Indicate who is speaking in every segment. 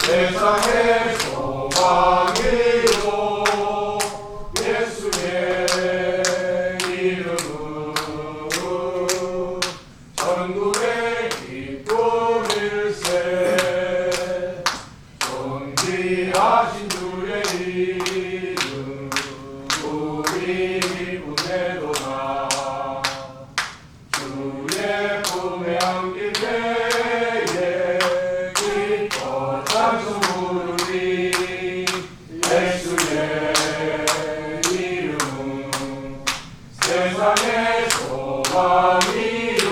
Speaker 1: 세상의 소망이요 예수의 이름은 전국의 기쁨일세. 존귀하신 주의 이름 우리 기쁨에도다. 주의 품에 안길 때에 기뻐 찬송 부르리. 예수의 이름은 세상의 소망이요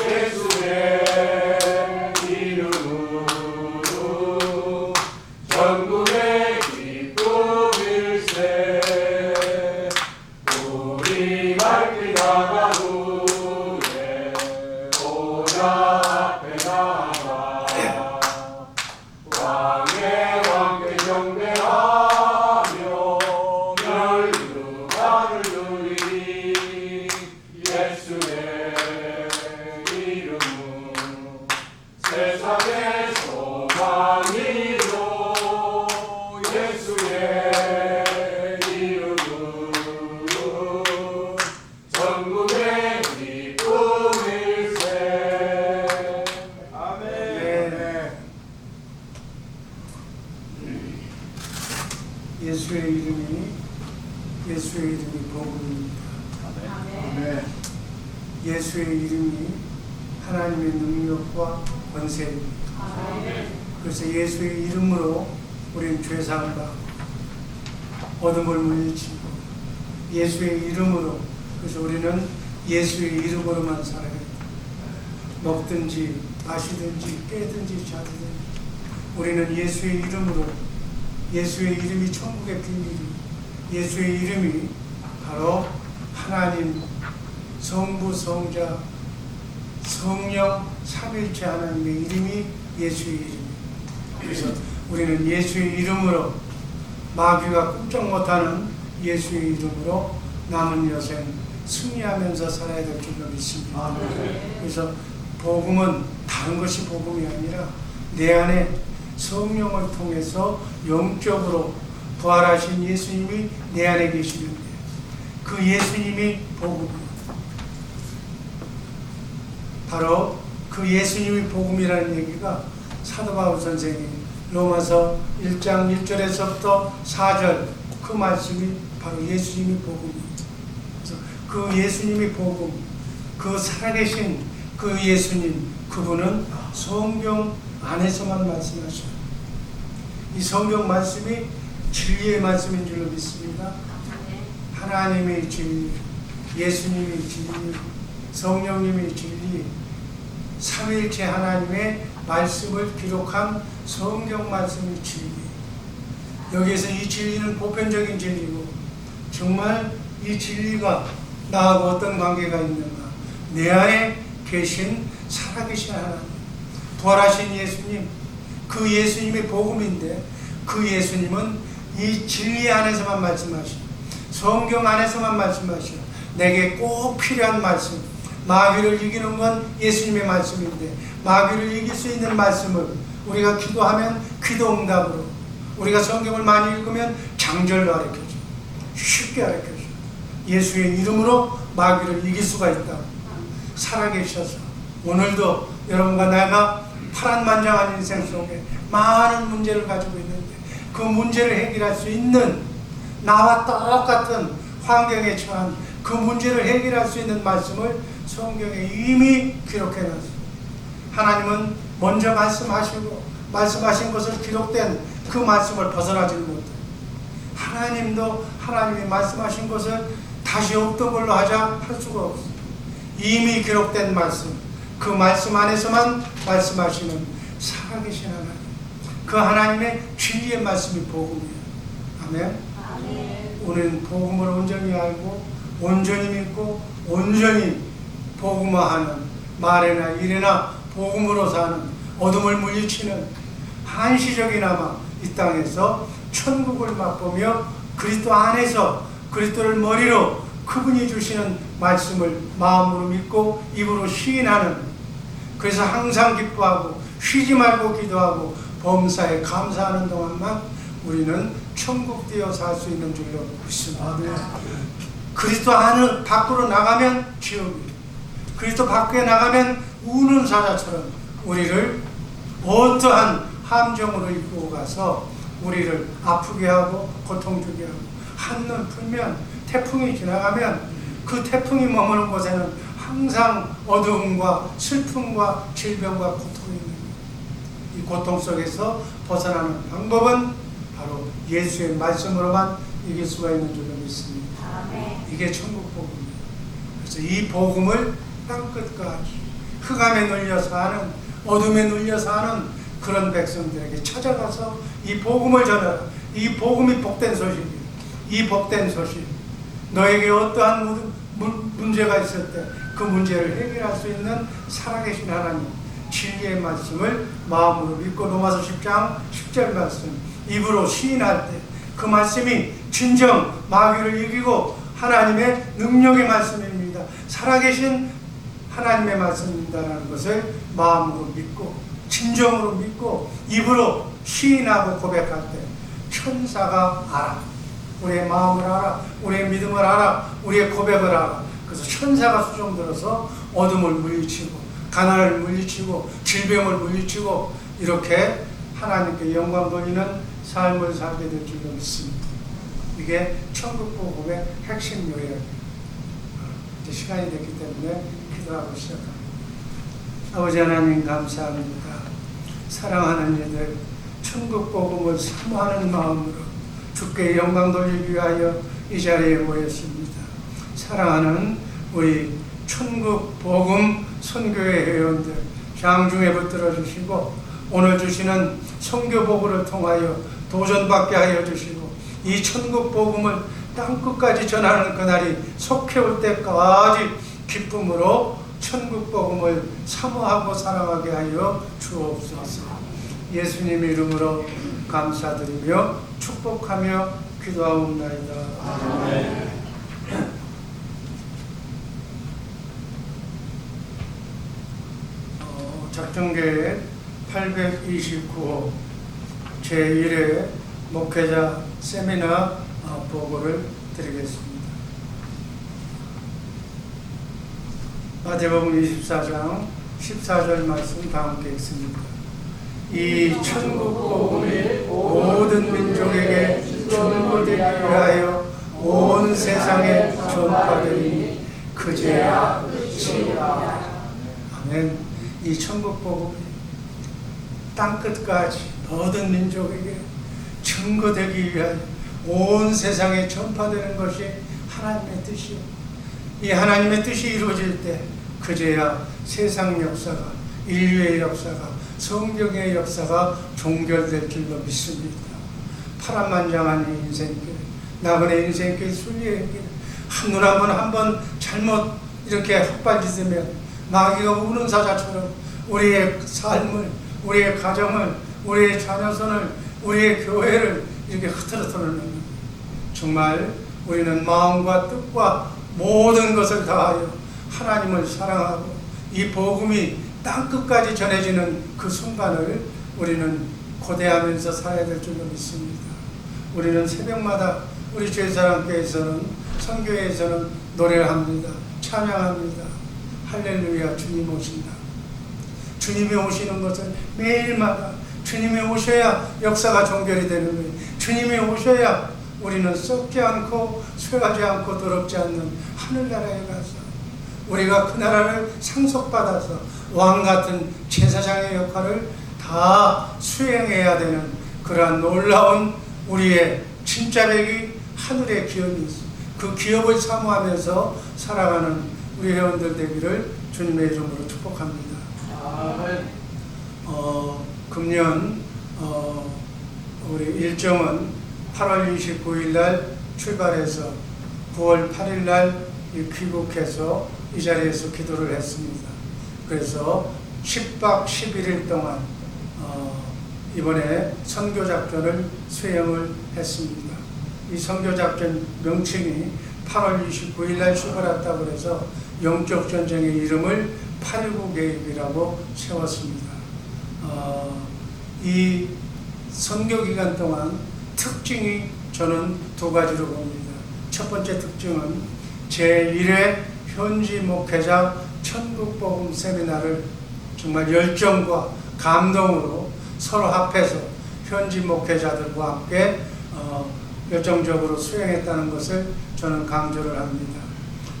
Speaker 1: 예수의 이름은 전국의 기쁨일세. 우리 갈 길 나가 후에 보좌 앞에 나가 왕의 왕께 경배하며 멸류관을 누리리. 예수의 이름은 세상의 소망이요 예수의 이름은 전국의 기쁨일세. 아멘.
Speaker 2: 예수의 이름이 복음입니다.
Speaker 1: 아멘.
Speaker 2: 예수의 이름이 하나님의 능력과 권세입니다. 그래서 예수의 이름으로 우리는 죄사함을 받고 어둠을 물리치고 예수의 이름으로, 그래서 우리는 예수의 이름으로만 살아야 됩니다. 먹든지 마시든지 깨든지 자든지 우리는 예수의 이름으로, 예수의 이름이 천국의 비밀이, 예수의 이름이 바로 하나님 성부 성자 성령 삼위일체 하나님의 이름이 예수의 이름입니다. 그래서 우리는 예수의 이름으로, 마귀가 꼼짝 못하는 예수의 이름으로 남은 여생 승리하면서 살아야 될 줄로 믿습니다. 그래서 복음은 다른 것이 복음이 아니라 내 안에 성령을 통해서 영적으로 부활하신 예수님이 내 안에 계시는데 그 예수님이 복음이에요. 바로 그 예수님이 복음이라는 얘기가 사도 바울 선생이 로마서 1장 1절에서부터 4절 그 말씀이 바로 예수님이 복음입니다. 그래서 그 예수님이 복음, 그 살아계신 그 예수님, 그분은 성경 안에서만 말씀하셔요. 이 성경 말씀이 진리의 말씀인 줄로 믿습니다. 하나님의 진리, 예수님의 진리, 성령님의 진리, 삼위일체 하나님의 말씀을 기록한 성경 말씀의 진리. 여기에서 이 진리는 보편적인 진리고 정말 이 진리가 나하고 어떤 관계가 있는가? 내 안에 계신 살아계신 하나님, 부활하신 예수님, 그 예수님의 복음인데 그 예수님은 이 진리 안에서만 말씀하시고 성경 안에서만 말씀하시고 내게 꼭 필요한 말씀, 마귀를 이기는 건 예수님의 말씀인데 마귀를 이길 수 있는 말씀을 우리가 기도하면 기도 응답으로, 우리가 성경을 많이 읽으면 장절로 가르쳐줘, 쉽게 가르쳐줘. 예수의 이름으로 마귀를 이길 수가 있다. 살아계셔서 오늘도 여러분과 내가 파란만장한 인생 속에 많은 문제를 가지고 있는데 그 문제를 해결할 수 있는, 나와 똑같은 환경에 처한 그 문제를 해결할 수 있는 말씀을 성경에 이미 기록해놨습니다. 하나님은 먼저 말씀하시고 말씀하신 것을 기록된 그 말씀을 벗어나지 못해요. 하나님도 하나님이 말씀하신 것을 다시 없던 걸로 하자 할 수가 없어요. 이미 기록된 말씀, 그 말씀 안에서만 말씀하시는 살아계신 하나님, 그 하나님의 진리의 말씀이 복음이에요. 아멘. 우리는 복음을 온전히 알고 온전히 믿고 온전히 복음화하는, 말이나 일이나 복음으로 사는, 어둠을 물리치는, 한시적이나마 이 땅에서 천국을 맛보며 그리스도 안에서 그리스도를 머리로 그분이 주시는 말씀을 마음으로 믿고 입으로 시인하는, 그래서 항상 기뻐하고 쉬지 말고 기도하고 범사에 감사하는 동안만 우리는 천국 되어 살 수 있는 줄로 믿습니다. 그리스도 안을 밖으로 나가면 지옥이에요. 그리스도 밖에 나가면 우는 사자처럼 우리를 어떠한 함정으로 이끌고 가서 우리를 아프게 하고 고통 주게 하고 한눈 풀면 태풍이 지나가면 그 태풍이 머무는 곳에는 항상 어두움과 슬픔과 질병과 고통이 있는 거예요. 이 고통 속에서 벗어나는 방법은 바로 예수의 말씀으로만 이길 수가 있는 줄로 믿습니다. 이게 천국 복음이에요. 그래서 이 복음을 땅끝까지 흑암에 눌려 사는 어둠에 눌려 사는 그런 백성들에게 찾아가서 이 복음을 전하라. 이 복음이 복된 소식이에요. 이 복된 소식, 너에게 어떠한 문제가 있을 때 그 문제를 해결할 수 있는 살아계신 하나님 진리의 말씀을 마음으로 믿고 로마서 10장 10절 말씀 입으로 시인할 때 그 말씀이 진정 마귀를 이기고 하나님의 능력의 말씀입니다. 살아계신 하나님의 말씀입니다라는 것을 마음으로 믿고 진정으로 믿고 입으로 시인하고 고백할 때 천사가 알아. 우리의 마음을 알아. 우리의 믿음을 알아. 우리의 고백을 알아. 그래서 천사가 수종들어서 어둠을 물리치고 가난을 물리치고 질병을 물리치고 이렇게 하나님께 영광 돌리는 삶을 살게 될 줄로 믿습니다. 이게 천국 복음의 핵심 요약이에요. 이제 시간이 됐기 때문에 기도하고 시작합니다. 아버지 하나님 감사합니다. 사랑하는 이들 천국 복음을 사모하는 마음으로 주께 영광 돌리기 위하여 이 자리에 모였습니다. 사랑하는 우리 천국 복음 선교회 회원들 장중에 붙들어 주시고 오늘 주시는 선교복음을 통하여 도전받게 하여 주시고 이 천국 복음을 땅끝까지 전하는 그날이 속해 올 때까지 기쁨으로 천국 복음을 사모하고 사랑하게 하여 주옵소서. 예수님의 이름으로 감사드리며 축복하며 기도하옵나이다. 아멘. 작정계획 829호 제1회 목회자 세미나 보고를 드리겠습니다. 마태복음 24장 14절 말씀 다 함께 읽습니다. 이 천국 복음이 모든 민족에게 전파되기 위하여 온 세상에 전파되리니 그제야 끝이라. 아멘. 이 천국 복음이 땅끝까지 모든 민족에게 증거되기 위하여 온 세상에 전파되는 것이 하나님의 뜻이요. 이 하나님의 뜻이 이루어질 때 그제야 세상 역사가, 인류의 역사가, 성경의 역사가 종결될 줄로 믿습니다. 파란만장한 이 인생길, 나그네 인생길, 순리의 길, 한눈 한번 잘못 이렇게 헛발짓으면 마귀가 우는 사자처럼 우리의 삶을, 우리의 가정을, 우리의 자녀선을, 우리의 교회를 이렇게 흐트러뜨리는 정말 우리는 마음과 뜻과 모든 것을 다하여 하나님을 사랑하고 이 복음이 땅끝까지 전해지는 그 순간을 우리는 고대하면서 살아야 될 줄로 믿습니다. 우리는 새벽마다 우리 주일사랑교회에서는 선교회에서는 노래를 합니다. 찬양합니다. 할렐루야 주님 오신다. 주님이 오시는 것을 매일마다 주님이 오셔야 역사가 종결이 되는 거예요. 주님이 오셔야 우리는 썩지 않고 쇠하지 않고 더럽지 않는 하늘나라에 가서 우리가 그 나라를 상속받아서 왕같은 제사장의 역할을 다 수행해야 되는 그러한 놀라운 우리의 진짜백이 하늘의 기업이 있어. 그 기업을 사모하면서 살아가는 우리 회원들 되기를 주님의 이름으로 축복합니다. 금년 우리 일정은 8월 29일 날 출발해서 9월 8일 날 귀국해서 이 자리에서 기도를 했습니다. 그래서 10박 11일 동안 이번에 선교작전을 수행을 했습니다. 이 선교작전 명칭이 8월 29일 날 출발했다고 해서 영적 전쟁의 이름을 8.19 계획이라고 세웠습니다. 이 선교 기간 동안 특징이 저는 두 가지로 봅니다. 첫 번째 특징은 제1회 현지 목회자 천국복음 세미나를 정말 열정과 감동으로 서로 합해서 현지 목회자들과 함께 열정적으로 수행했다는 것을 저는 강조를 합니다.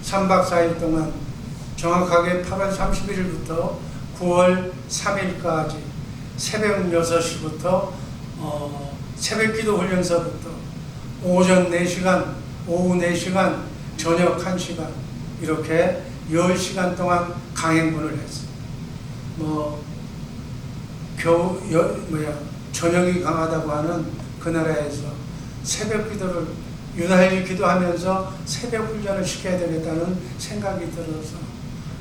Speaker 2: 3박 4일 동안 정확하게 8월 31일부터 9월 3일까지 새벽 6시부터 새벽기도 훈련서부터 오전 4시간, 오후 4시간, 저녁 1시간 이렇게 10시간 동안 강행군을 했어요. 저녁이 강하다고 하는 그 나라에서 새벽 기도를 유달리 기도하면서 새벽 훈련을 시켜야 되겠다는 생각이 들어서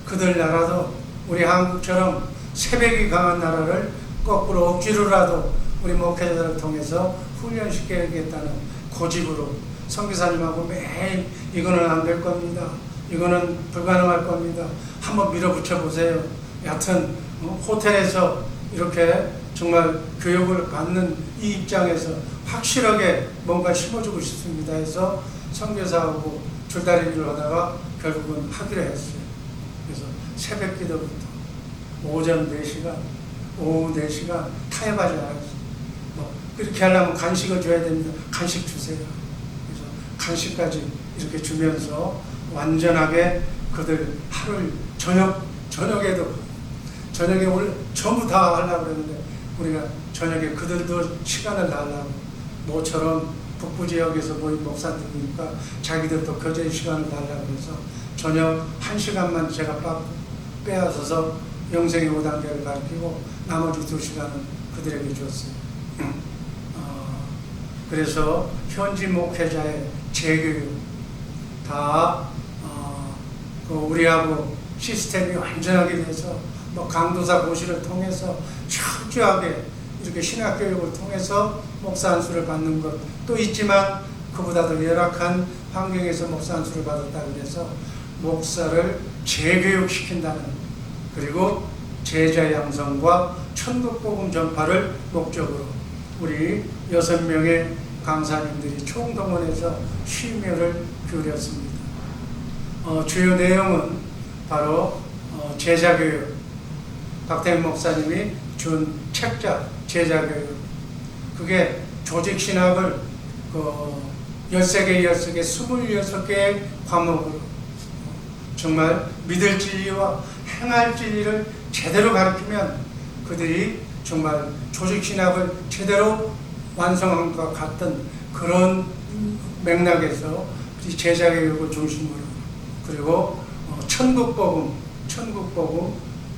Speaker 2: 그들 나라도 우리 한국처럼 새벽이 강한 나라를 거꾸로 억지로라도 우리 목회자들을 통해서 훈련시켜야겠다는 고집으로 선교사님하고 매일 이거는 안 될 겁니다. 이거는 불가능할 겁니다. 한번 밀어붙여 보세요. 여하튼 호텔에서 이렇게 정말 교육을 받는 이 입장에서 확실하게 뭔가 심어주고 싶습니다 해서 선교사하고 줄다리기를 하다가 결국은 하기로 했어요. 그래서 새벽 기도부터 오전 4시간, 오후 4시간 타협하지 않았어요. 그렇게 하려면 간식을 줘야 됩니다. 간식 주세요. 그래서 간식까지 이렇게 주면서 완전하게 그들 하루를 저녁에 오늘 전부 다 하려고 그랬는데 우리가 저녁에 그들도 시간을 달라고 모처럼 북부 지역에서 모인 목사들이니까 자기들도 교제 시간을 달라고 해서 저녁 1시간만 제가 빼앗아서 영생의 5단계를 가르치고 나머지 2시간은 그들에게 줬어요. 그래서 현지 목회자의 재교육 다 우리하고 시스템이 완전하게 돼서 강도사 고시를 통해서 철저하게 이렇게 신학교육을 통해서 목사 안수를 받는 것도 있지만 그보다 더 열악한 환경에서 목사 안수를 받았다 그래서 목사를 재교육시킨다는 그리고 제자 양성과 천국복음 전파를 목적으로 우리 6명의 강사님들이 총동원해서 심혈을 기울였습니다. 주요 내용은 바로 제자교육, 박태민 목사님이 준 책자 제자교육, 그게 조직신학을 13개, 26개의 과목으로 정말 믿을 진리와 행할 진리를 제대로 가르치면 그들이 정말 조직신학을 제대로 완성한 것 같은 그런 맥락에서 제자교육을 중심으로 그리고 천국복음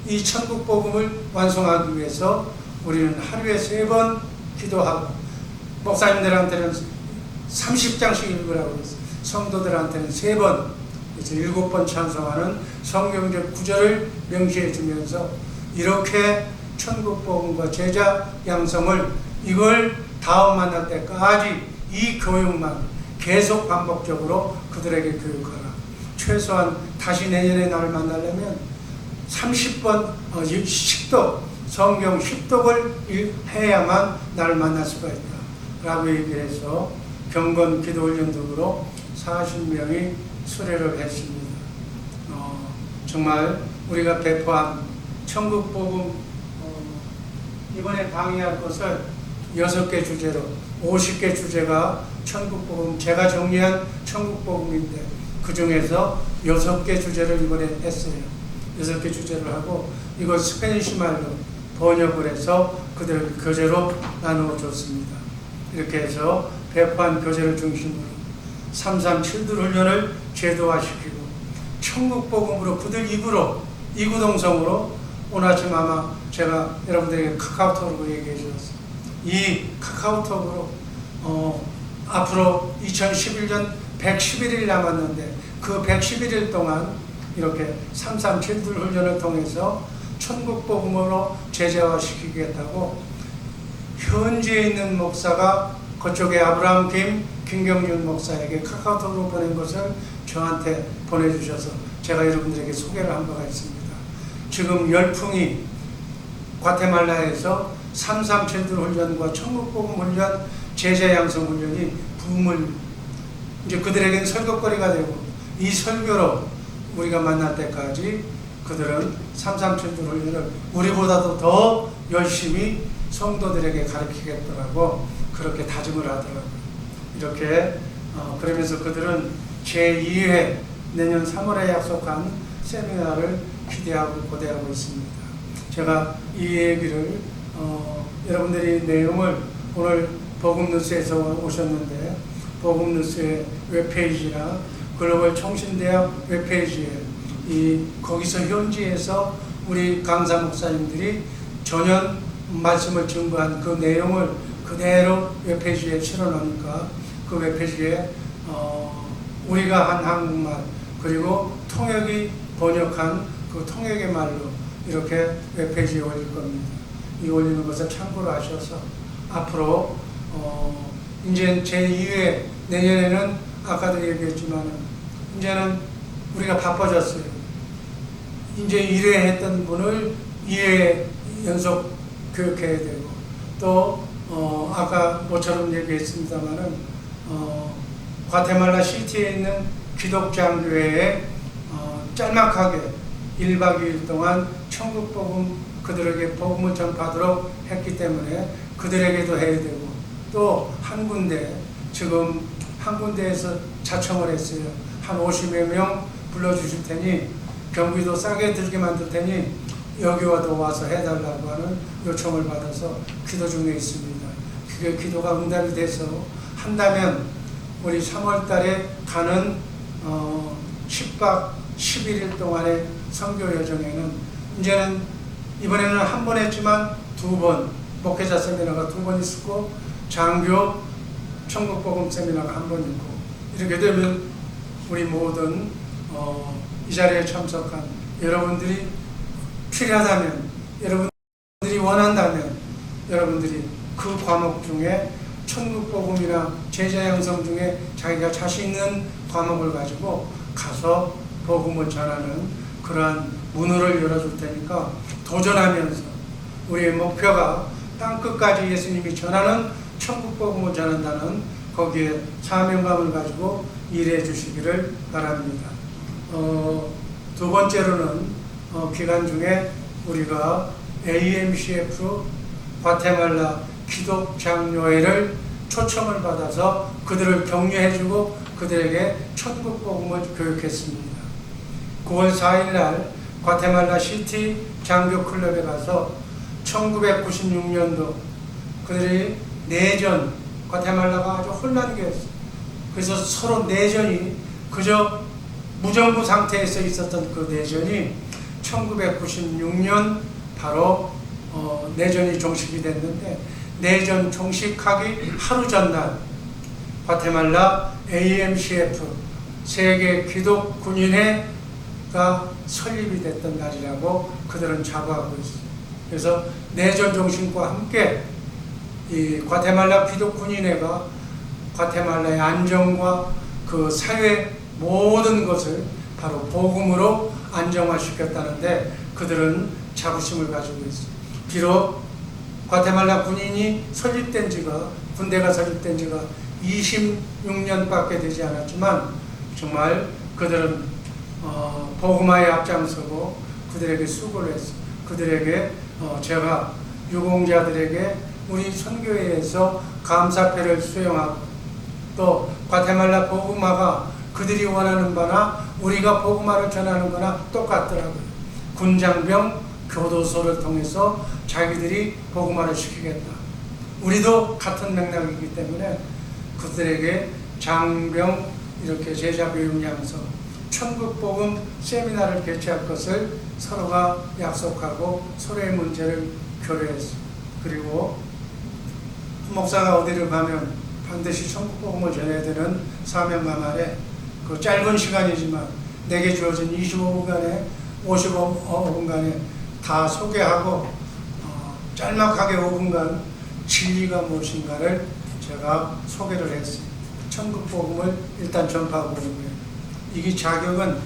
Speaker 2: 이 천국복음을 완성하기 위해서 우리는 하루에 3번 기도하고 목사님들한테는 30장씩 읽으라고 했어요. 성도들한테는 3번 그래서 7번 찬송하는 성경적 구절을 명시해 주면서 이렇게 천국복음과 제자 양성을 이걸 다음 만날 때까지 이 교육만 계속 반복적으로 그들에게 교육하라. 최소한 다시 내년에 나를 만나려면 30번 10독 성경 10독을 해야만 나를 만날 수가 있다 라고 얘기를 해서 경건 기도훈련 등으로 40명이 수료를 했습니다. 정말 우리가 배포한 천국복음 이번에 강의할 것을 6개 주제로 50개 주제가 천국복음 제가 정리한 천국복음인데 그 중에서 6개 주제를 이번에 했어요. 6개 주제를 하고 이걸 스페니시 말로 번역을 해서 그들에게 교재로 나누어 줬습니다. 이렇게 해서 배포한 교재를 중심으로 337들 훈련을 제도화시키고 천국복음으로 그들 입으로 이구동성으로 오늘 아침 아마 제가 여러분들에게 카카오톡으로 얘기해 주었어요. 이 카카오톡으로 앞으로 2011년 111일 남았는데 그 111일 동안 이렇게 337들 훈련을 통해서 천국복음으로 제자화시키겠다고 현지에 있는 목사가 그쪽에 아브라함 김경준 목사에게 카카오톡으로 보낸 것을 저한테 보내주셔서 제가 여러분들에게 소개를 한 바가 있습니다. 지금 열풍이 과테말라에서 삼삼천들 훈련과 천국복음 훈련, 제자 양성 훈련이 붐을 이제 그들에게는 설교거리가 되고 이 설교로 우리가 만날 때까지 그들은 삼삼천들 훈련을 우리보다도 더 열심히 성도들에게 가르치겠더라고 그렇게 다짐을 하더라고요. 이렇게 그러면서 그들은 제2회 내년 3월에 약속한 세미나를 기대하고 고대하고 있습니다. 제가 이 얘기를 여러분들이 내용을 오늘 복음뉴스에서 오셨는데 복음뉴스의 웹페이지나 글로벌 총신대학 웹페이지에 거기서 현지에서 우리 강사 목사님들이 전연 말씀을 증거한 그 내용을 그대로 웹페이지에 실어놓으니까 그 웹페이지에 우리가 한 한국말 그리고 통역이 번역한 그 통역의 말로 이렇게 웹페이지에 올릴 겁니다. 이 올리는 것을 참고로 하셔서 앞으로 이제 제2회 내년에는 아까도 얘기했지만 이제는 우리가 바빠졌어요. 이제 1회 했던 분을 2회 연속 교육해야 되고 또 아까 모처럼 얘기했습니다마는 과테말라 시티에 있는 기독장교회에 짤막하게 1박 2일 동안 천국복음 그들에게 복음을 전파하도록 했기 때문에 그들에게도 해야 되고 또 한 군데 지금 한 군데에서 자청을 했어요. 한 50여 명 불러주실 테니 경비도 싸게 들게 만들 테니 여기와도 와서 해달라고 하는 요청을 받아서 기도 중에 있습니다. 그게 기도가 응답이 돼서 한다면 우리 3월 달에 가는 10박 11일 동안의 선교 여정에는 이제는 이번에는 한 번 했지만 2번 목회자 세미나가 2번 있었고 장교 천국복음 세미나가 한 번 있고 이렇게 되면 우리 모든 이 자리에 참석한 여러분들이 필요하다면 여러분들이 원한다면 여러분들이 그 과목 중에 천국복음이나 제자 양성 중에 자기가 자신 있는 과목을 가지고 가서 복음을 전하는 그러한 문호를 열어줄 테니까 도전하면서 우리의 목표가 땅끝까지 예수님이 전하는 천국복음을 전한다는 거기에 사명감을 가지고 일해 주시기를 바랍니다. 두 번째로는 기간 중에 우리가 AMCF 과테말라 기독장로회를 초청을 받아서 그들을 격려해주고 그들에게 천국복음을 교육했습니다. 9월 4일 날 과테말라 시티 장교클럽에 가서 1996년도 그들이 내전, 과테말라가 아주 혼란기였어요. 그래서 서로 내전이 그저 무정부 상태에서 있었던 그 내전이 1996년 바로 내전이 종식이 됐는데 내전 종식하기 하루 전날 과테말라 AMCF 세계 기독군인회가 설립이 됐던 날이라고 그들은 자부하고 있어요. 그래서 내전 종식과 함께 이 과테말라 기독군인회가 과테말라의 안정과 그 사회 모든 것을 바로 복음으로 안정화시켰다는데 그들은 자부심을 가지고 있어요. 비록 과테말라 군인이 설립된 지가 군대가 설립된 지가 26년밖에 되지 않았지만 정말 그들은 복음화에 앞장서고 그들에게 수고를 했어요. 그들에게 제가 유공자들에게 우리 선교회에서 감사패를 수여하고 또 과테말라 복음화가 그들이 원하는 바나 우리가 복음화를 전하는 거나 똑같더라고요. 군장병 교도소를 통해서 자기들이 복음화를 시키겠다. 우리도 같은 맥락이기 때문에 그들에게 장병 이렇게 제자교육 양성 천국복음 세미나를 개최할 것을 서로가 약속하고 서로의 문제를 교류했어요. 그리고 목사가 어디를 가면 반드시 천국복음을 전해야 되는 사명감 아래 그 짧은 시간이지만 내게 주어진 25분간에 55분간에 다 소개하고 짤막하게 5분간 진리가 무엇인가를 제가 소개를 했어요. 천국복음을 일단 전파하고 있는 거예요. 이 자격은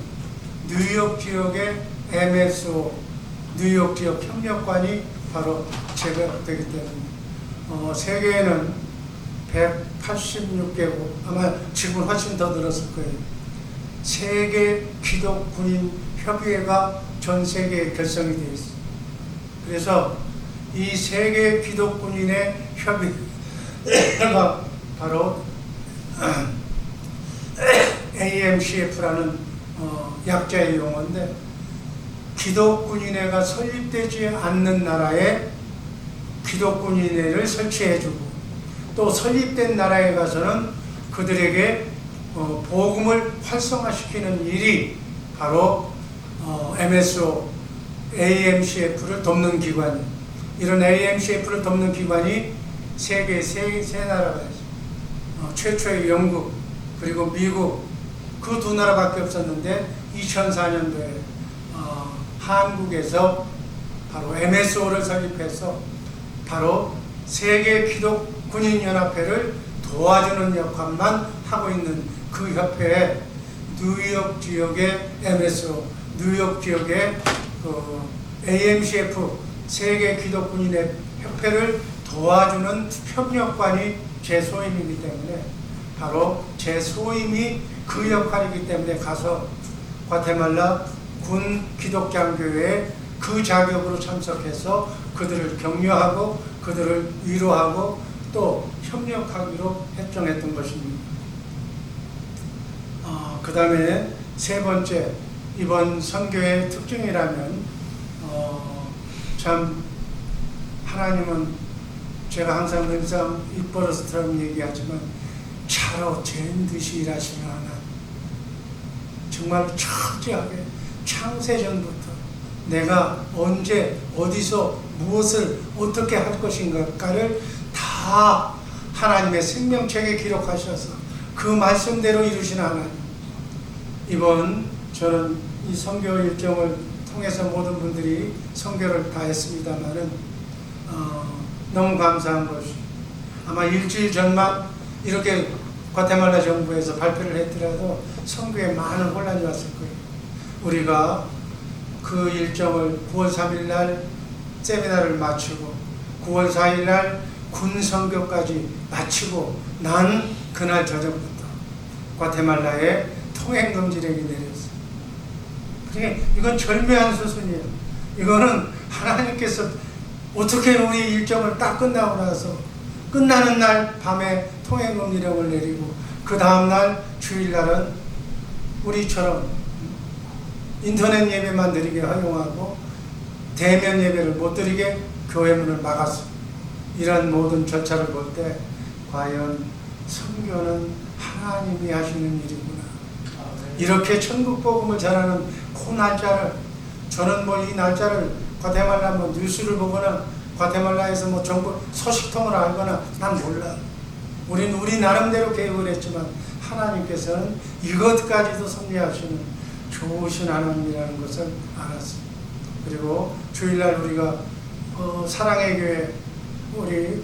Speaker 2: 뉴욕 지역의 MSO 뉴욕 지역 협력관이 바로 제거되기 때문에 세계에는 186개국, 아마 지금 훨씬 더 늘었을 거예요. 세계 기독군인 협의회가 전 세계에 결성이 되어 있어요. 그래서 이 세계 기독군인의 협의회가 바로 AMCF라는 약자의 용어인데, 기독군인회가 설립되지 않는 나라에 기독군인회를 설치해주고, 또 설립된 나라에 가서는 그들에게 복음을 활성화시키는 일이 바로 MSO, AMCF를 돕는 기관이, 이런 AMCF를 돕는 기관이 세계 세 나라가 있어요. 최초의 영국, 그리고 미국, 그 두 나라밖에 없었는데 2004년도에 한국에서 바로 MSO를 설립해서 바로 세계 기독군인연합회를 도와주는 역할만 하고 있는 그 협회에 뉴욕 지역의 MSO, 뉴욕 지역의 AMCF 세계 기독군인의 협회를 도와주는 협력관이 제 소임이기 때문에, 바로 제 소임이 그 역할이기 때문에 가서 과테말라 군 기독장교회에 그 자격으로 참석해서 그들을 격려하고 그들을 위로하고 또 협력하기로 협정했던 것입니다. 그 다음에 세 번째, 이번 선교의 특징이라면 참 하나님은, 제가 항상 입버릇처럼 얘기하지만 차로 잰 듯이 일하시는 하나님, 정말 철저하게 창세전부터 내가 언제 어디서 무엇을 어떻게 할 것인가를 다 하나님의 생명책에 기록하셔서 그 말씀대로 이루시는 하나님. 이번 저는 이 선교 일정을 통해서 모든 분들이 선교를 다 했습니다만은 너무 감사한 것이, 아마 일주일 전만 이렇게 과테말라 정부에서 발표를 했더라도 선교에 많은 혼란이 왔을 거예요. 우리가 그 일정을 9월 3일 날 세미나를 마치고 9월 4일 날 군 선교까지 마치고 난 그날 저녁부터 과테말라에 통행금지령이 내렸어요. 그러니까 이건 절묘한 수순이에요. 이거는 하나님께서 어떻게 우리 일정을 딱 끝나고 나서 끝나는 날 밤에 통행금지령을 내리고 그 다음날 주일날은 우리처럼 인터넷 예배만 드리게 허용하고 대면 예배를 못 드리게 교회 문을 막았습니다. 이런 모든 절차를 볼 때 과연 선교는 하나님이 하시는 일이구나. 이렇게 천국 복음을 전하는 그 날짜를, 저는 뭐 이 날짜를 과테말라 뭐 뉴스를 보거나 과테말라에서 뭐 정부 소식통을 알거나 난 몰라. 우리는 우리 나름대로 계획을 했지만 하나님께서는 이것까지도 섭리하시는 좋으신 하나님이라는 것을 알았습니다. 그리고 주일날 우리가 사랑의 교회, 우리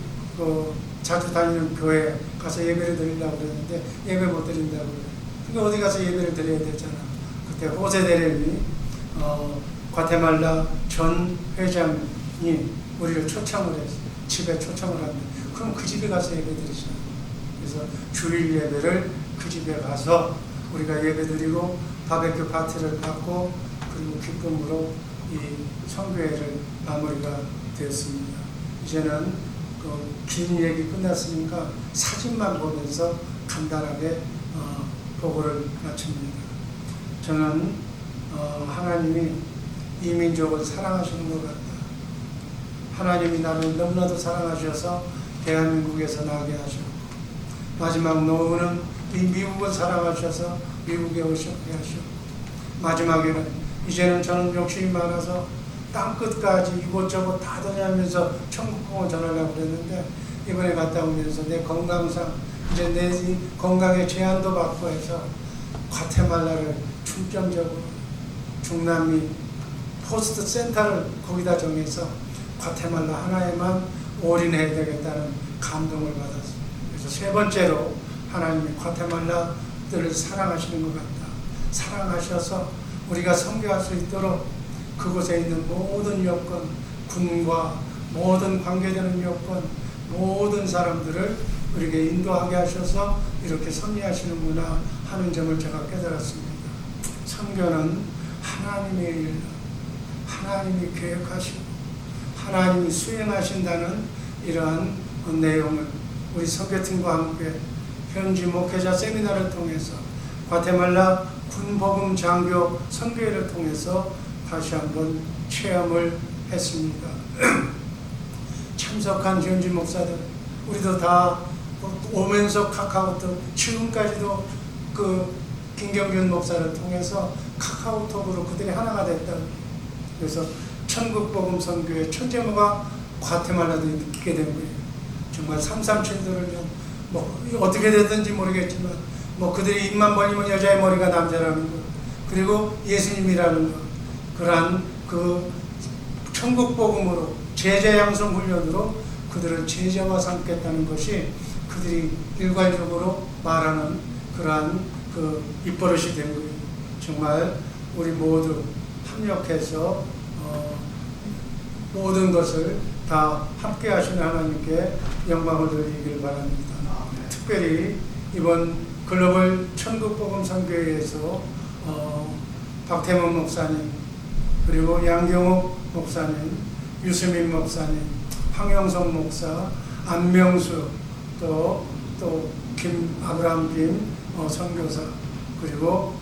Speaker 2: 자주 다니는 교회 가서 예배를 드리려고 그랬는데 예배 못 드린다고 그래요. 그러니까 어디 가서 예배를 드려야 되잖아. 그때 호세 데렐이 과테말라 전 회장이 우리를 초청을 했어요. 집에 초청을 하는데 그럼 그 집에 가서 예배 드리잖아. 그래서 주일 예배를 그 집에 가서 우리가 예배 드리고 바베큐 파티를 받고 그리고 기쁨으로 이 선교회를 마무리가 되었습니다. 이제는 긴 얘기 끝났으니까 사진만 보면서 간단하게 보고를 마칩니다. 저는 하나님이 이 민족을 사랑하시는 것 같다. 하나님이 나를 너무나도 사랑하셔서 대한민국에서 나게 하셨고, 마지막 노후는 이 미국을 사랑하셔서 미국에 오셨게 하셨고, 마지막에는 이제는 저는 욕심이 많아서 땅끝까지 이곳저곳 다 다니면서 천국복음을 전하려고 그랬는데, 이번에 갔다 오면서 내 건강상 이제 내 건강에 제한도 받고 해서 과테말라를 중점적으로 중남미 포스트 센터를 거기다 정해서 과테말라 하나에만 올인해야 되겠다는 감동을 받았습니다. 그래서 세 번째로 하나님이 과테말라들을 사랑하시는 것 같다. 사랑하셔서 우리가 선교할 수 있도록 그곳에 있는 모든 여건, 군과 모든 관계되는 여건, 모든 사람들을 우리에게 인도하게 하셔서 이렇게 섭리하시는구나 하는 점을 제가 깨달았습니다. 선교는 하나님의 일, 하나님이 계획하시고 하나님이 수행하신다는 이러한 내용을 우리 선교팀과 함께 현지 목회자 세미나를 통해서 과테말라 군복음 장교 선교회를 통해서 다시 한번 체험을 했습니다. 참석한 현지 목사들, 우리도 다 오면서 카카오톡, 지금까지도 그 김경준 목사를 통해서 카카오톡으로 그들이 하나가 됐다. 그래서 천국복음 선교의 천재모가 과테말라도 있게 된 거예요. 정말 337도를 뭐 어떻게 됐든지 모르겠지만 뭐 그들이 입만 벌리면 여자의 머리가 남자라는 것, 그리고 예수님이라는 것, 그러한 그 천국복음으로 제자 양성 훈련으로 그들을 제자와 삼겠다는 것이 그들이 일괄적으로 말하는 그러한 그 입버릇이 된 거예요. 정말 우리 모두 협력해서 모든 것을 다 함께 하시는 하나님께 영광을 돌리길 바랍니다. 특별히 이번 글로벌 천국복음 선교회에서 박태문 목사님, 그리고 양경욱 목사님, 유수민 목사님, 황영성 목사, 안명수, 또 아브라함 김 선교사, 그리고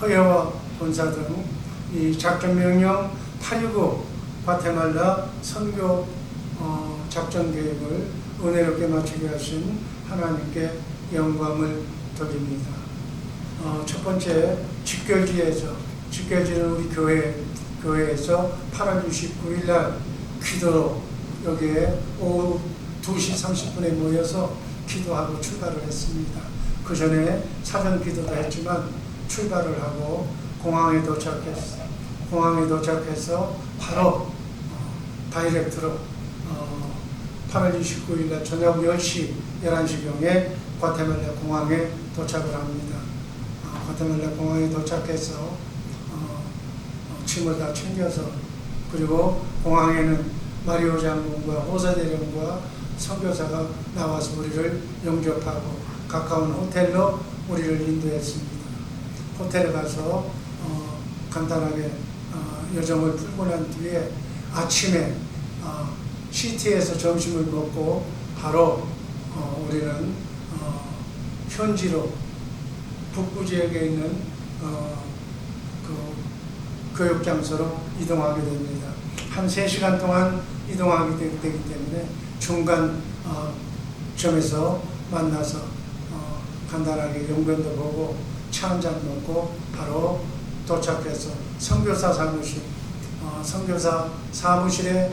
Speaker 2: 허여와 본사 등 이 작전명령 8.19 과테말라 선교 작전 계획을 은혜롭게 마치게 하신 하나님께 영광을 드립니다. 첫 번째 직결지는 우리 교회에서 8월 29일 날 기도로 여기에 오후 2시 30분에 모여서 기도하고 출발을 했습니다. 그 전에 사전 기도도 했지만 출발을 하고 공항에 도착해서 바로 다이렉트로 8월 29일 날 저녁 10시, 11시경에 과테말라 공항에 도착을 합니다. 과테말라 공항에 도착해서 짐을 다 챙겨서, 그리고 공항에는 마리오 장군과 호사대령과 선교사가 나와서 우리를 영접하고 가까운 호텔로 우리를 인도했습니다. 호텔에 가서 간단하게 여정을 풀고 난 뒤에 아침에 시티에서 점심을 먹고 바로 우리는 현지로 북부 지역에 있는 그 교육장소로 이동하게 됩니다. 한 3시간 동안 이동하게 되기 때문에 중간 점에서 만나서 간단하게 용변도 보고 차 한잔 먹고 바로 도착해서 선교사 사무실에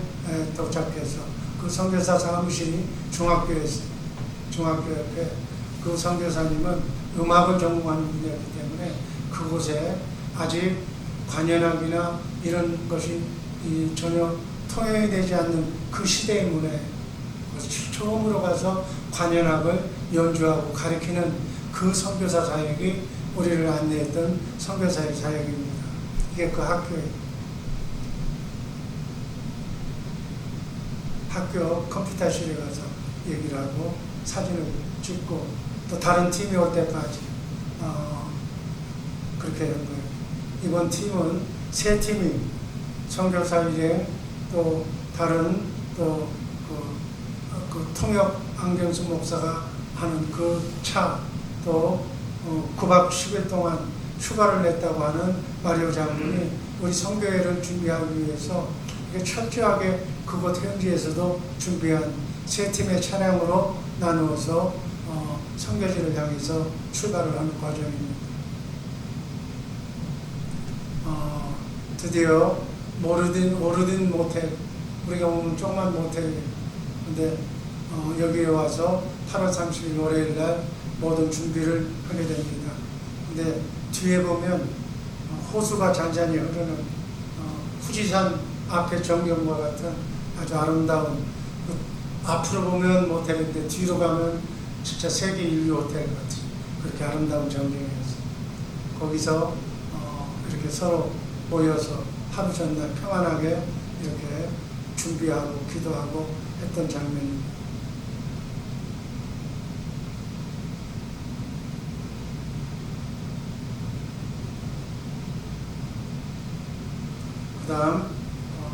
Speaker 2: 도착해서 그 선교사 사무실이 중학교였어요. 중학교 옆에 그 선교사님은 음악을 전공하는 분이었기 때문에 그곳에 아직 관현악이나 이런 것이 전혀 통용이 되지 않는 그 시대의 문화에 처음으로 가서 관현악을 연주하고 가르치는 그 선교사 사역이 우리를 안내했던 선교사의 사역입니다. 이게 그 학교예요. 학교 컴퓨터실에 가서 얘기를 하고 사진을 찍고 또 다른 팀이 올 때까지 그렇게 된 거예요. 이번 팀은 3팀이 선교사 일행, 또 다른 또 그 통역 안경수 목사가 하는 그 차, 또 9박 10일 동안 휴가를 냈다고 하는 마리오 장군이 우리 선교회를 준비하기 위해서 철저하게 그곳 현지에서도 준비한 3팀의 차량으로 나누어서 선교지를 향해서 출발을 하는 과정입니다. 드디어 오르딘 모텔, 우리가 보면 조그만 모텔이에요. 근데 여기에 와서 8월 30일 월요일 날 모든 준비를 하게 됩니다. 근데 뒤에 보면 호수가 잔잔히 흐르는 후지산 앞에 전경과 같은 아주 아름다운, 앞으로 보면 모텔인데 뒤로 가면 진짜 세계 인류 호텔 같은 그렇게 아름다운 전경이었어요. 거기서 이렇게 서로 모여서 하루 전날 평안하게 이렇게 준비하고 기도하고 했던 장면입니다. 그 다음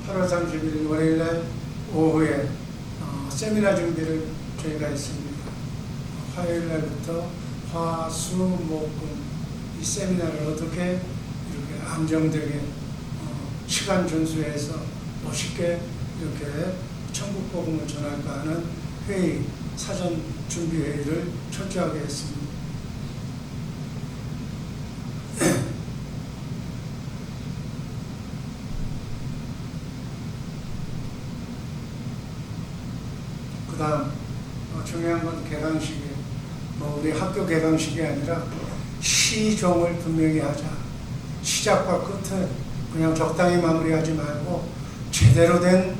Speaker 2: 8월 31일 월요일날 오후에 세미나 준비를 저희가 했습니다. 화요일날부터 화, 수, 목, 금 이 세미나를 어떻게 이렇게 안정되게 시간 준수해서 멋있게 이렇게 천국 복음을 전할까 하는 회의, 사전 준비 회의를 철저하게 했습니다. 그 다음 중요한 건 개강식이에요. 우리 학교 개강식이 아니라 시종을 분명히 하자. 시작과 끝을 그냥 적당히 마무리하지 말고 제대로 된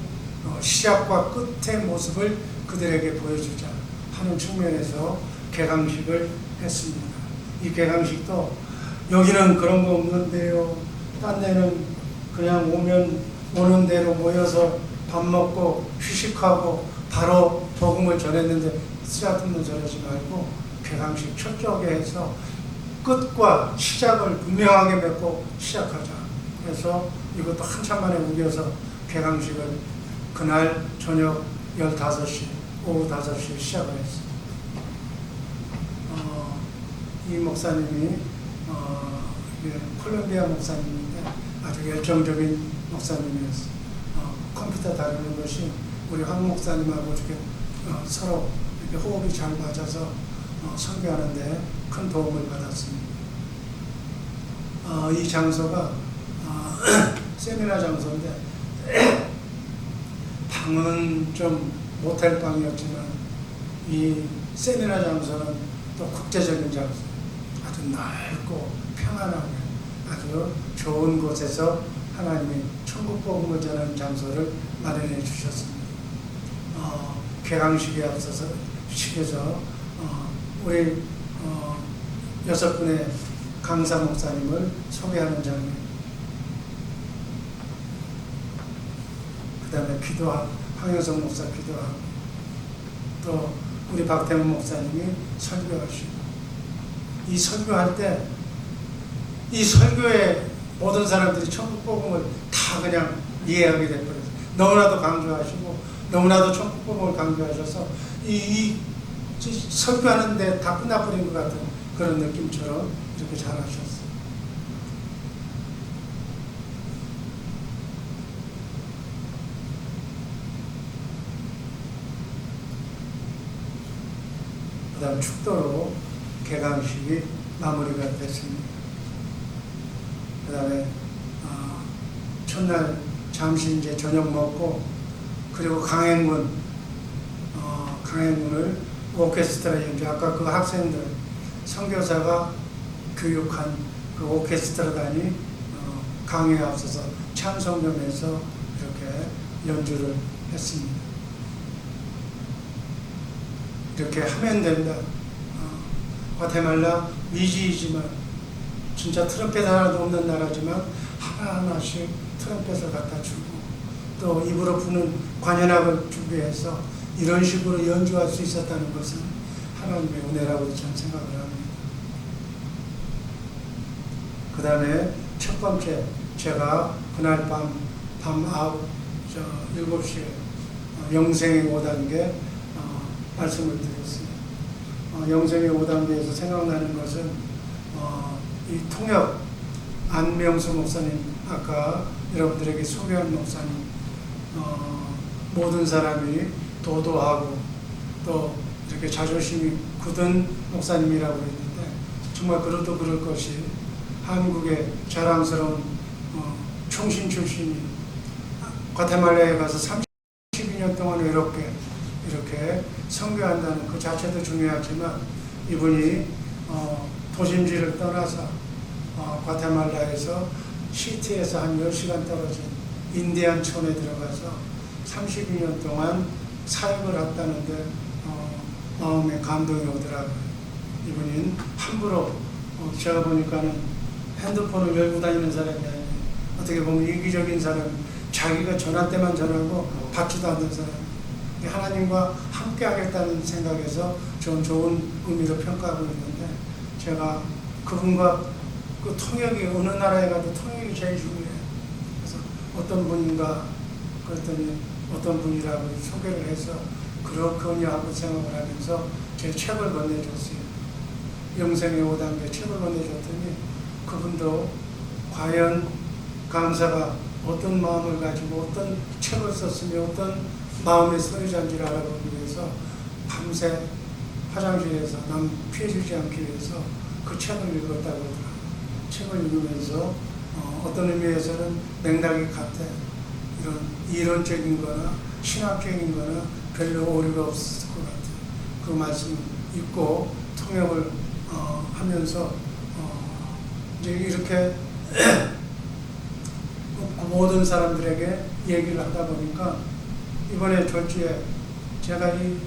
Speaker 2: 시작과 끝의 모습을 그들에게 보여주자 하는 측면에서 개강식을 했습니다. 이 개강식도 여기는 그런 거 없는데요. 딴 데는 그냥 오는 대로 모여서 밥 먹고 휴식하고 바로 복음을 전했는데 쓰잘데없는 소리 하지 말고 개강식 철저하게 해서 끝과 시작을 분명하게 맺고 시작하자. 그래서 이것도 한참 만에 우겨서 개강식을 그날 저녁 15시, 오후 5시에 시작을 했습니다. 이 목사님이 콜롬비아 목사님인데 아주 열정적인 목사님이었어요. 컴퓨터 다루는 것이 우리 황 목사님하고 이렇게 서로 이렇게 호흡이 잘 맞아서 설교하는데 큰 도움을 받았습니다. 이 장소가 세미나 장소인데 방은 좀 모텔 방이었지만 이 세미나 장소는 또 국제적인 장소, 아주 넓고 평안하게 아주 좋은 곳에서 하나님이 천국 복음을 전하는 장소를 마련해 주셨습니다. 개강식에 앞서서 식에서 우리 6분의 강사 목사님을 소개하는 장면, 그 다음에 기도하고 황영석 목사 기도하고 또 우리 박태문 목사님이 설교하시고, 이 설교할 때 이 설교에 모든 사람들이 천국 복음을 다 그냥 이해하게 돼버렸어요. 너무나도 강조하시고 너무나도 천국 복음을 강조하셔서 이 설교하는데 다 끝나버린 것 같은 그런 느낌처럼 이렇게 잘하셨어요. 그 다음 축도로 개강식이 마무리가 됐습니다. 그 다음에 첫날 잠시 이제 저녁 먹고, 그리고 강행문을 오케스트라 연주, 아까 그 학생들 선교사가 교육한 그 오케스트라단이 강의에 앞서서 찬송점에서 이렇게 연주를 했습니다. 이렇게 하면 된다. 과테말라 미지이지만 진짜 트럼펫 하나도 없는 나라지만 하나하나씩 트럼펫을 갖다 주고 또 입으로 부는 관현악을 준비해서 이런 식으로 연주할 수 있었다는 것은 하나님의 은혜라고 저는 생각을 합니다. 그 다음에 첫 번째, 제가 그날 밤 7시에 영생의 5단계 말씀을 드렸습니다. 영생의 5단계에서 생각나는 것은 이 통역 안명수 목사님, 아까 여러분들에게 소개한 목사님, 모든 사람이 도도하고 또 이렇게 자존심이 굳은 목사님이라고 했는데, 정말 그래도 그럴 것이 한국의 자랑스러운 총신 출신이 과테말라에 가서 32년 동안 외롭게 이렇게 선교한다는 그 자체도 중요하지만, 이분이 도심지를 떠나서 과테말라에서 시티에서 한 10시간 떨어진 인디안촌에 들어가서 32년 동안 사역을 했다는데 마음에 감동이 오더라고요. 이분은 함부로 제가 보니까는 핸드폰을 열고 다니는 사람이 아니에요. 어떻게 보면 이기적인 사람, 자기가 전할 때만 전하고 받지도 않는 사람. 하나님과 함께 하겠다는 생각에서 좀 좋은 의미로 평가하고 있는데, 제가 그분과 그 통역이 어느 나라에 가도 통역이 제일 중요해요. 그래서 어떤 분인가 그랬더니 어떤 분이라고 소개를 해서 그렇군요 하고 생각을 하면서 제 책을 건네줬어요. 영생의 5단계 책을 건네줬더니 그분도 과연 강사가 어떤 마음을 가지고 어떤 책을 썼으며 어떤 마음의 소리잔지를 알아보기 위해서 밤새 화장실에서 남 피해주지 않기 위해서 그 책을 읽었다고 하더라고요. 책을 읽으면서 어떤 의미에서는 맥락이 같아요. 이런 이론적인 거나 신학적인 거나 별로 오류가 없을 것 같아요. 그 말씀 읽고 통역을 하면서 이제 이렇게 모든 사람들에게 얘기를 하다 보니까 이번에 졸지에 제가 이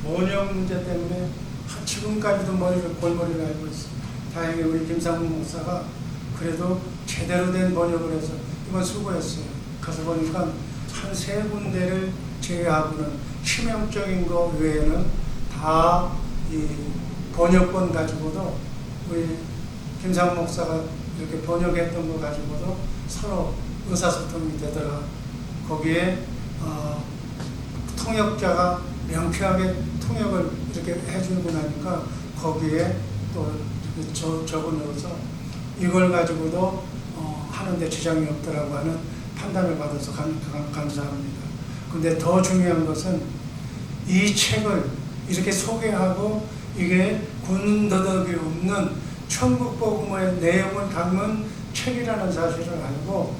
Speaker 2: 번역 문제 때문에 지금까지도 골머리를 앓고 있어요. 다행히 우리 김상훈 목사가 그래도 제대로 된 번역을 해서 이번 수고했어요. 가서 보니까 한 3군데를 제외하고는 치명적인 거 외에는 다 이 번역본 가지고도 우리 김상훈 목사가 이렇게 번역했던 거 가지고도 서로 의사소통이 되더라. 거기에 통역자가 명쾌하게 통역을 이렇게 해주고 나니까 거기에 또 적어넣어서 이걸 가지고도 하는데 지장이 없더라고 하는 판단을 받아서 감사합니다. 근데 더 중요한 것은 이 책을 이렇게 소개하고 이게 군더더기 없는 천국복음의 내용을 담은 책이라는 사실을 알고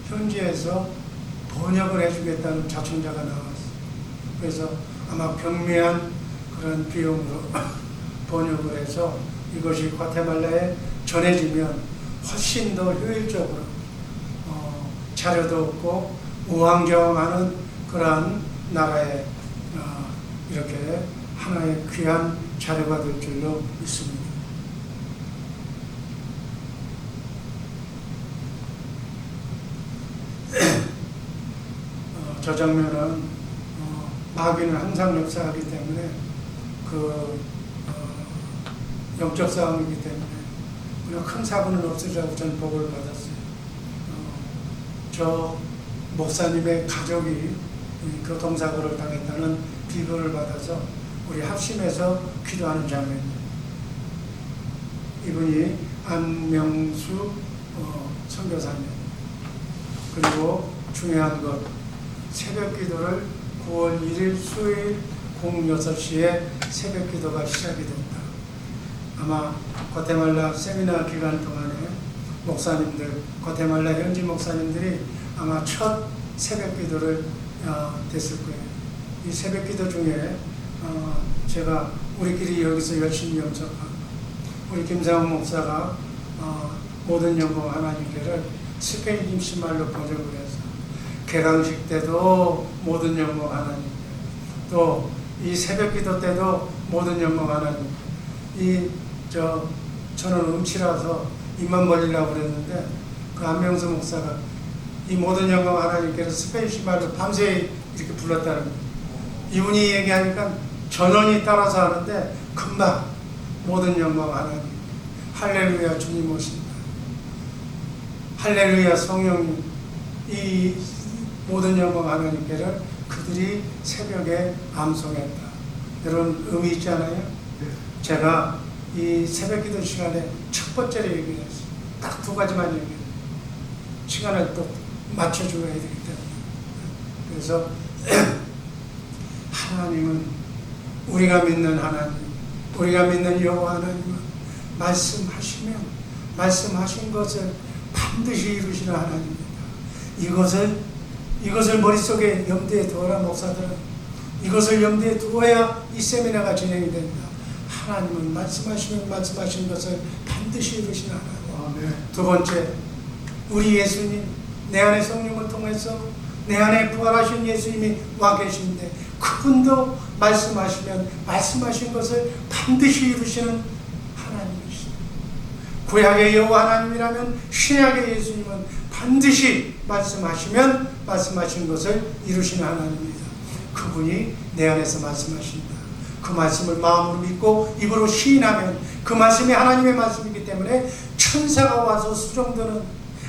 Speaker 2: 현지에서 번역을 해주겠다는 자청자가 나왔어요. 그래서 아마 경미한 그런 비용으로 번역을 해서 이것이 과테말라에 전해지면 훨씬 더 효율적으로 자료도 없고 우왕좌왕하는 그러한 나라에 이렇게 하나의 귀한 자료가 될 줄로 믿습니다. 저 장면은 마귀는 항상 역사하기 때문에 그 영적 싸움이기 때문에 그냥 큰 사고는 없으리라고 저는 보고를 받았어요. 저 목사님의 가족이 교통사고를 당했다는 비교를 받아서 우리 합심해서 기도하는 장면이에요. 이분이 안명수 선교사님. 그리고 중요한 것, 새벽 기도를 9월 1일 수요일 06시에 새벽 기도가 시작이 됐다. 아마 과테말라 세미나 기간 동안에 목사님들, 과테말라 현지 목사님들이 아마 첫 새벽 기도를 됐을 거예요. 이 새벽 기도 중에 제가 우리끼리 여기서 열심히 영접하고 우리 김상훈 목사가 모든 영광 하나님께를 스페인 임시말로 번역을 해서 개강식 때도 모든 영광 하나님, 또 이 새벽 기도 때도 모든 영광 하나님. 저는 음치라서 입만 벌리려고 그랬는데 그 안명수 목사가 이 모든 영광 하나님께서 스페인시 말로 밤새 이렇게 불렀다는 거예요. 이분이 얘기하니까 전원이 따라서 하는데 금방 모든 영광 하나님, 할렐루야 주님 오신다, 할렐루야 성령님, 이 모든 영광 하나님께를 그들이 새벽에 암송했다. 여러분 의미 있지 않아요? 제가 이 새벽 기도 시간에 첫 번째로 얘기했어요. 딱 2가지만 얘기해요. 시간을 또 맞춰줘야 되기 때문에. 그래서 하나님은 우리가 믿는 하나님, 우리가 믿는 여호와 하나님은 말씀하시면 말씀하신 것을 반드시 이루시는 하나님입니다. 이것을 머릿속에 염두에 두어라. 목사들은 이것을 염두에 두어야 이 세미나가 진행이 됩니다. 하나님은 말씀하시면 말씀하신 것을 반드시 이루시는 하나님. 두 번째, 우리 예수님, 내 안에 성령을 통해서 내 안에 부활하신 예수님이 와 계신데 그분도 말씀하시면 말씀하신 것을 반드시 이루시는 하나님이십니다. 구약의 여호와 하나님이라면 신약의 예수님은 반드시 말씀하시면 말씀하신 것을 이루시는 하나님입니다. 그분이 내 안에서 말씀하신다. 그 말씀을 마음으로 믿고 입으로 시인하면 그 말씀이 하나님의 말씀이기 때문에 천사가 와서 수종드는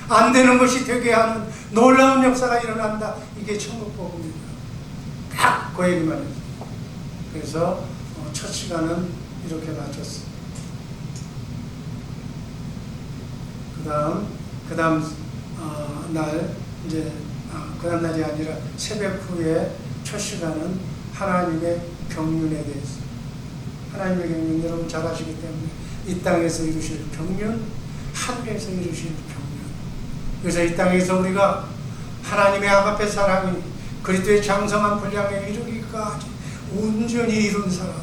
Speaker 2: 안 되는 것이 되게 하는 놀라운 역사가 일어난다. 이게 천국 복음입니다. 딱 그 얘기만 해요. 그래서 첫 시간은 이렇게 마쳤어요. 그 다음 날 이제 그 다음 날이 아니라 새벽 후에 첫 시간은 하나님의 경륜에 대해서, 하나님의 경륜 여러분 잘 아시기 때문에 이 땅에서 이루실 경륜, 하늘에서 이루실 경륜. 그래서 이 땅에서 우리가 하나님의 아가페 사랑이 그리스도의 장성한 분량에 이르기까지 온전히 이룬 사람,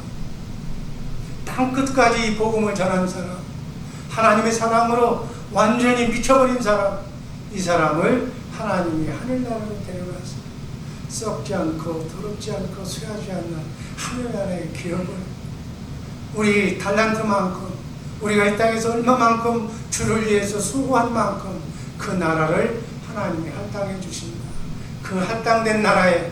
Speaker 2: 땅끝까지 이 복음을 전한 사람, 하나님의 사랑으로 완전히 미쳐버린 사람, 이 사람을 하나님이 하늘나라로 데려가서 썩지 않고 더럽지 않고 쇠하지 않는 하늘나라의 기업을, 우리 달란트만큼 우리가 이 땅에서 얼마만큼 주를 위해서 수고한 만큼 그 나라를 하나님이 할당해 주신다. 그 할당된 나라에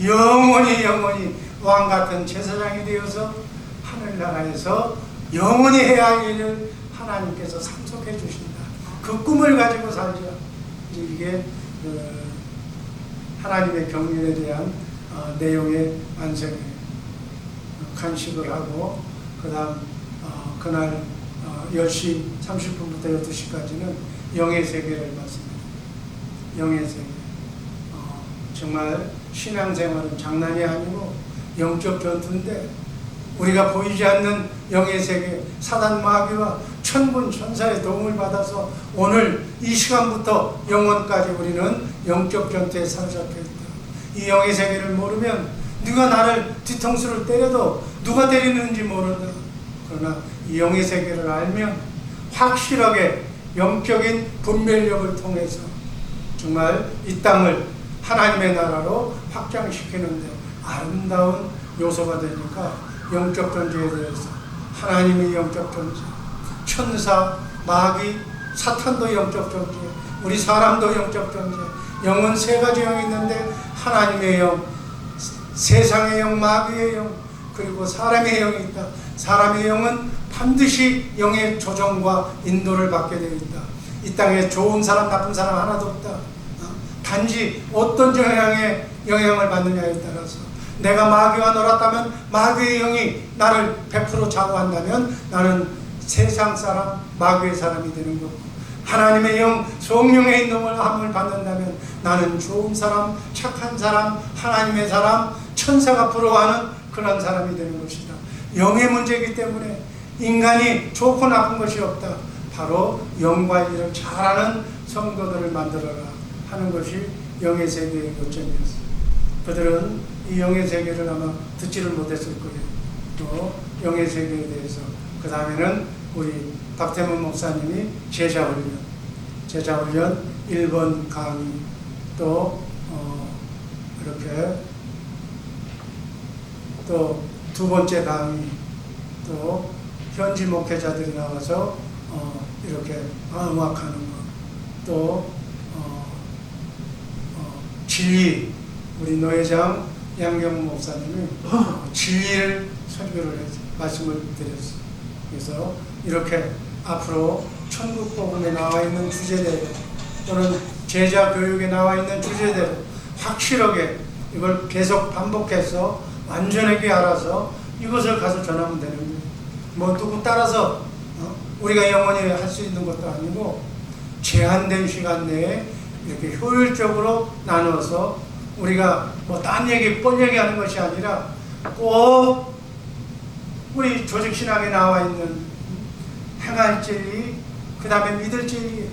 Speaker 2: 영원히 왕같은 제사장이 되어서 하늘나라에서 영원히 해야 할 일을 하나님께서 상속해 주신다. 그 꿈을 가지고 살자. 이게 하나님의 경륜에 대한 내용의 완성이에요. 간식을 하고 그 다음 그날 10시 30분부터 12시까지는 영의 세계를 맞습니다. 영의 세계. 정말 신앙생활은 장난이 아니고 영적 전투인데 우리가 보이지 않는 영의 세계, 사단 마귀와 천군 천사의 도움을 받아서 오늘 이 시간부터 영원까지 우리는 영적 전투에 사로잡혀 있다. 이 영의 세계를 모르면 누가 나를 뒤통수를 때려도 누가 때리는지 모른다. 그러나 이 영의 세계를 알면 확실하게 영적인 분별력을 통해서 정말 이 땅을 하나님의 나라로 확장시키는데 아름다운 요소가 되니까 영적 존재에 대해서 하나님의 영적 존재, 천사, 마귀, 사탄도 영적 존재, 우리 사람도 영적 존재, 영은 세 가지 영이 있는데 하나님의 영, 세상의 영, 마귀의 영, 그리고 사람의 영이 있다. 사람의 영은 반드시 영의 조정과 인도를 받게 되어 있다. 이 땅에 좋은 사람, 나쁜 사람 하나도 없다. 단지 어떤 영향을 받느냐에 따라서 내가 마귀와 놀았다면 마귀의 영이 나를 100% 좌우한다면 나는 세상 사람, 마귀의 사람이 되는 거고, 하나님의 영, 성령의 인도함을 받는다면 나는 좋은 사람, 착한 사람, 하나님의 사람, 천사가 부러워하는 그런 사람이 되는 것이다. 영의 문제이기 때문에 인간이 좋고 나쁜 것이 없다. 바로 영관리를 잘하는 성도들을 만들어라 하는 것이 영의 세계의 요점이었어요. 그들은 이 영의 세계를 아마 듣지를 못했을 거예요. 또 영의 세계에 대해서 그 다음에는 우리 박태문 목사님이 제자훈련 1번 강의, 또 이렇게 또 두 번째 강의, 또 현지 목회자들이 나와서 이렇게 음악하는 것, 또 진리, 우리 노회장 양경 목사님이 진리를 설교를 해서 말씀을 드렸어요. 그래서 이렇게 앞으로 천국 복음에 나와 있는 주제대로 또는 제자 교육에 나와 있는 주제대로 확실하게 이걸 계속 반복해서 완전하게 알아서 이것을 가서 전하면 되는 거예요. 뭐 누구 따라서 우리가 영원히 할 수 있는 것도 아니고 제한된 시간 내에 이렇게 효율적으로 나눠서 우리가 뭐 딴 얘기, 뻔 얘기하는 것이 아니라 꼭 우리 조직신학에 나와 있는 행할 진리, 그 다음에 믿을 진리,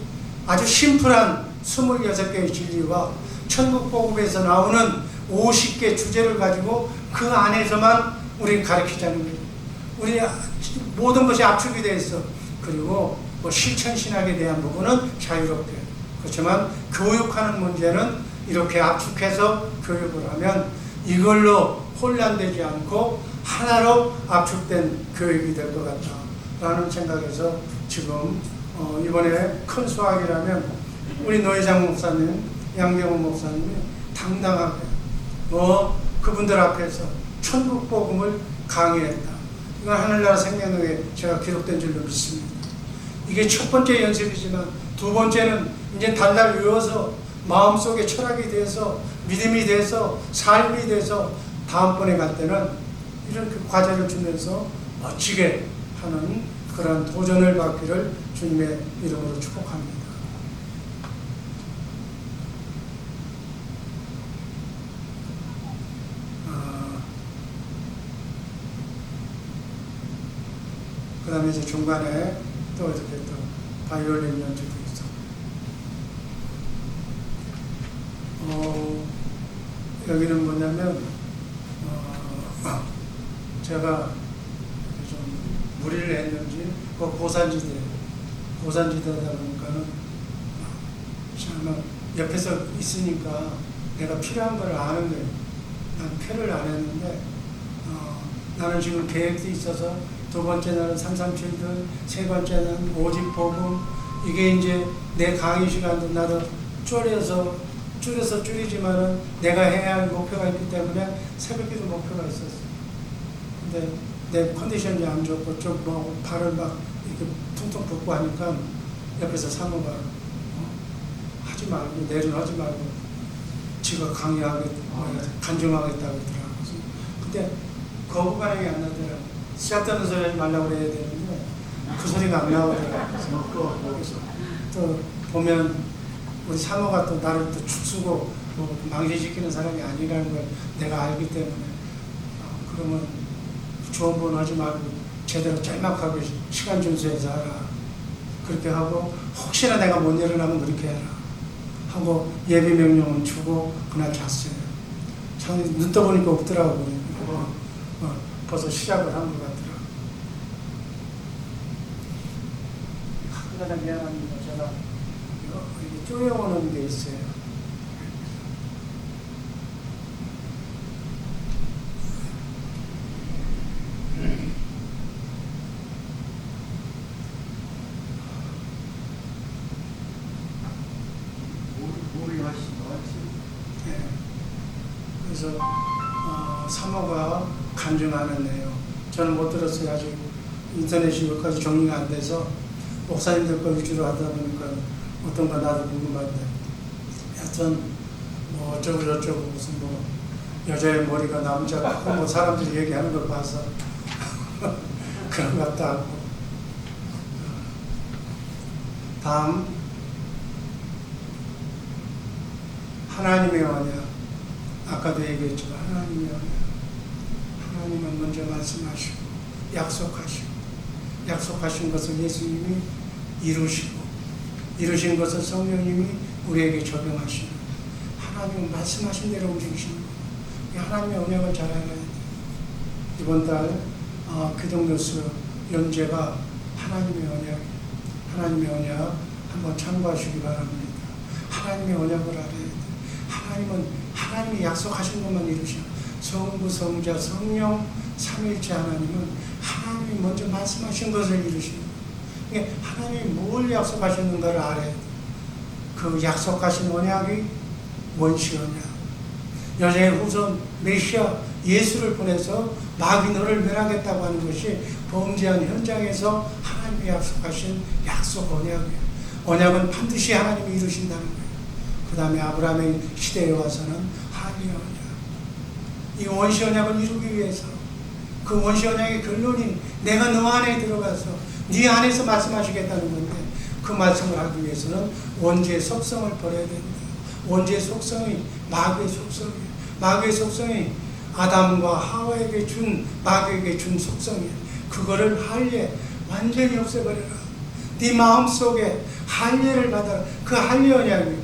Speaker 2: 아주 심플한 26개의 진리와 천국복음에서 나오는 50개 주제를 가지고 그 안에서만 우리는 가르치자는 거예요. 우리 모든 것이 압축이 되어 있어. 그리고 뭐 실천신학에 대한 부분은 자유롭게. 그렇지만 교육하는 문제는 이렇게 압축해서 교육을 하면 이걸로 혼란되지 않고 하나로 압축된 교육이 될 것 같다라는 생각에서 지금 이번에 큰 수학이라면 우리 노회장 목사님, 양경호 목사님이 당당하게 그분들 앞에서 천국 복음을 강의했다. 이건 하늘나라 생명회에 제가 기록된 줄로 믿습니다. 이게 첫 번째 연습이지만 두 번째는 이제 달달 외워서 마음속에 철학이 돼서 믿음이 돼서 삶이 돼서 다음번에 갈 때는 이런 그 과제를 주면서 멋지게 하는 그런 도전을 받기를 주님의 이름으로 축복합니다. 그 다음에 이제 중간에 또 이렇게 또 바이올린 연주도 있어. 여기는 뭐냐면, 제가 좀 무리를 했는지, 고산지대다 보니까는, 정말 옆에서 있으니까 내가 필요한 걸 아는 거예요. 난 표를 안 했는데, 나는 지금 계획도 있어서 두 번째 날은 337들, 세 번째는 오직 복음. 이게 이제 내 강의 시간도 나도 줄이지만은 내가 해야 할 목표가 있기 때문에 새벽기도 목표가 있었어. 근데 내 컨디션이 안 좋고 좀 뭐 발을 막 이렇게 퉁퉁 붓고 하니까 옆에서 사모가 하지 말고 내run하지 말고 지가 간증하겠다고 하더라고. 근데 거부 반응이 안 나더라고. 시작되는 소리 하지 말라고 그래야 되는데 그 소리가 안 나오더라고. 그래서 또 보면 우리 사모가 또 나를 또 축수고 뭐 망신시키는 사람이 아니라는 걸 내가 알기 때문에 그러면 좋은 분 하지 말고 제대로 짤막하게 시간 준수해서 하라. 그렇게 하고 혹시나 내가 못 일어나면 그렇게 해라 하고 예비 명령은 주고 그날 잤어요. 참 눈 떠보니까 없더라고. 벌써 시작을 한 것 같더라고. 항상 미안합니다. 제가 이게 쪼여오는 게 있어요. 네. 그래서 사모가 간증하는 내용 저는 못 들었어요. 아직 인터넷이 여기까지 정리가 안 돼서 목사님들 거 위주로 하다 보니까 어떤 거 나도 궁금한데 하여튼 뭐 어쩌고 저쩌고 무슨 뭐 여자의 머리가 남자 같고 뭐 사람들이 얘기하는 걸 봐서 그런 것 같다 하고 다음 하나님의 언약 아까도 얘기했지만 하나님의 언약 하나님은 먼저 말씀하시고 약속하신 것을 예수님이 이루신 것을 성령님이 우리에게 적용하시는 하나님은 말씀하신 대로 움직이시는 거예요. 하나님의 언약을 잘 알아야 돼요. 이번 달 기독뉴스 연재가 하나님의 언약 한번 참고하시기 바랍니다. 하나님의 언약을 알아야 돼요. 하나님이 약속하신 것만 이루셔. 성부, 성자, 성령, 삼일체 하나님은 하나님이 먼저 말씀하신 것을 이루시는 거예요. 하나님이 뭘 약속하셨는가를 알아야 돼요. 그 약속하신 언약이 원시 언약. 여자의 후손 메시아 예수를 보내서 마귀 너를 멸하겠다고 하는 것이 범죄한 현장에서 하나님이 약속하신 약속 언약이에요. 언약은 반드시 하나님이 이루신다는 거예요. 그 다음에 아브라함의 시대에 와서는 하나님의 언약. 이 원시 언약을 이루기 위해서 그 원시 언약의 결론인 내가 너 안에 들어가서 네 안에서 말씀하시겠다는 건데 그 말씀을 하기 위해서는 원죄의 속성을 버려야 된다. 원죄의 속성이 마귀의 속성이에요. 마귀의 속성이 아담과 하와에게 준 마귀에게 준 속성이에요. 그거를 할례 완전히 없애버려라. 네 마음속에 할례를 받아라. 그 할례 언약을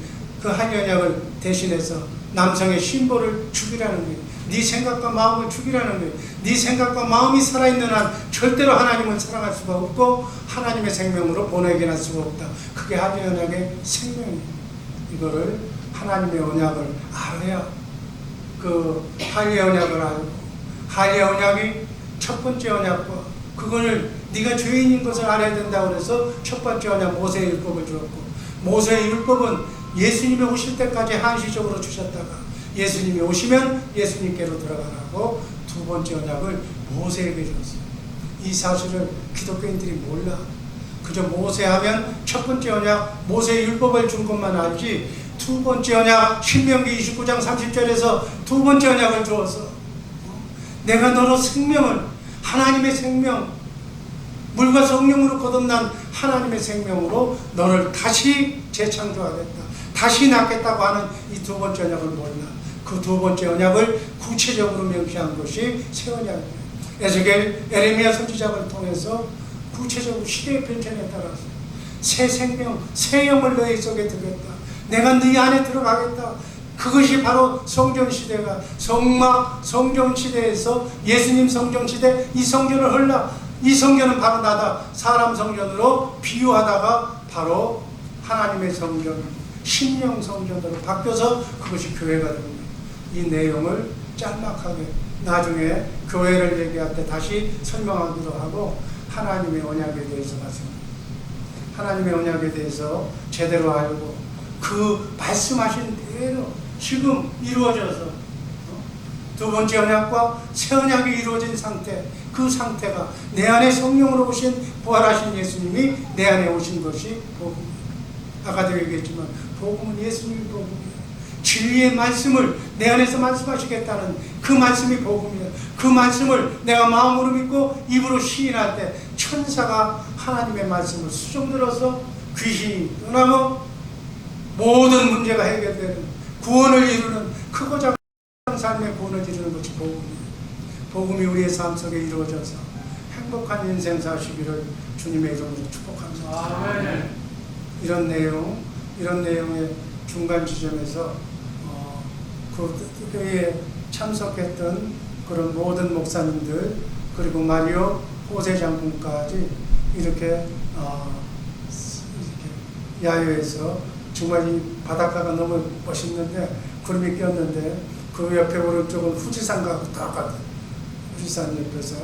Speaker 2: 대신해서 남성의 심보를 죽이라는 거예요. 네 생각과 마음을 죽이라는 거예요. 네 생각과 마음이 살아있는 한 절대로 하나님을 사랑할 수가 없고 하나님의 생명으로 본에게나 수가 없다. 그게 할례 언약의 생명이에요. 이거를 하나님의 언약을 알아야 그 할례 언약을 알고 할례 언약이 첫 번째 언약과 그거를 네가 죄인인 것을 알아야 된다고 해서 첫 번째 언약 모세의 율법을 주었고 모세의 율법은 예수님이 오실 때까지 한시적으로 주셨다가 예수님이 오시면 예수님께로 들어가라고 두 번째 언약을 모세에게 줬어요. 이 사실을 기독교인들이 몰라. 그저 모세하면 첫 번째 언약 모세의 율법을 준 것만 알지, 두 번째 언약 신명기 29장 30절에서 두 번째 언약을 주어서 내가 너로 생명을, 하나님의 생명, 물과 성령으로 거듭난 하나님의 생명으로 너를 다시 재창조하겠다, 다시 낳겠다고 하는 이 두 번째 언약을 몰라. 그 두 번째 언약을 구체적으로 명시한 것이 새 언약이에요. 에스겔, 에레미야 선지자를 통해서 구체적으로 시대의 변천에 따라서 새 생명, 새 영을 너희 속에 두겠다, 내가 너희 안에 들어가겠다. 그것이 바로 성전시대가, 성막 성전시대에서 예수님 성전시대, 이 성전을 헐라, 이 성전은 바로 나다, 사람 성전으로 비유하다가 바로 하나님의 성전, 신령 성전으로 바뀌어서 그것이 교회가 됩니다. 이 내용을 짤막하게 나중에 교회를 얘기할 때 다시 설명하기로 하고, 하나님의 언약에 대해서 말씀합니다. 하나님의 언약에 대해서 제대로 알고 그 말씀하신 대로 지금 이루어져서 두 번째 언약과 새 언약이 이루어진 상태, 그 상태가 내 안에 성령으로 오신 부활하신 예수님이 내 안에 오신 것이 복음이에요. 아까도 얘기했지만 복음은 예수님이 복음이에요. 진리의 말씀을 내 안에서 말씀하시겠다는 그 말씀이 복음이에요. 그 말씀을 내가 마음으로 믿고 입으로 시인할 때 천사가 하나님의 말씀을 수종 들어서 귀신이 떠나고 모든 문제가 해결되는, 구원을 이루는, 크고 작은 삶의 구원을 이루는 것이 복음이에요. 복음이 우리의 삶 속에 이루어져서 행복한 인생 사시기를 주님의 이름으로 축복합니다.
Speaker 1: 아멘.
Speaker 2: 이런 내용의 중간 지점에서 그 교회에 참석했던 그런 모든 목사님들, 그리고 마리오 호세 장군까지 이렇게 야외에서 정말 이 바닷가가 너무 멋있는데 구름이 꼈는데 그 옆에 오른쪽은 후지산과 똑같아요. 후지산 옆에서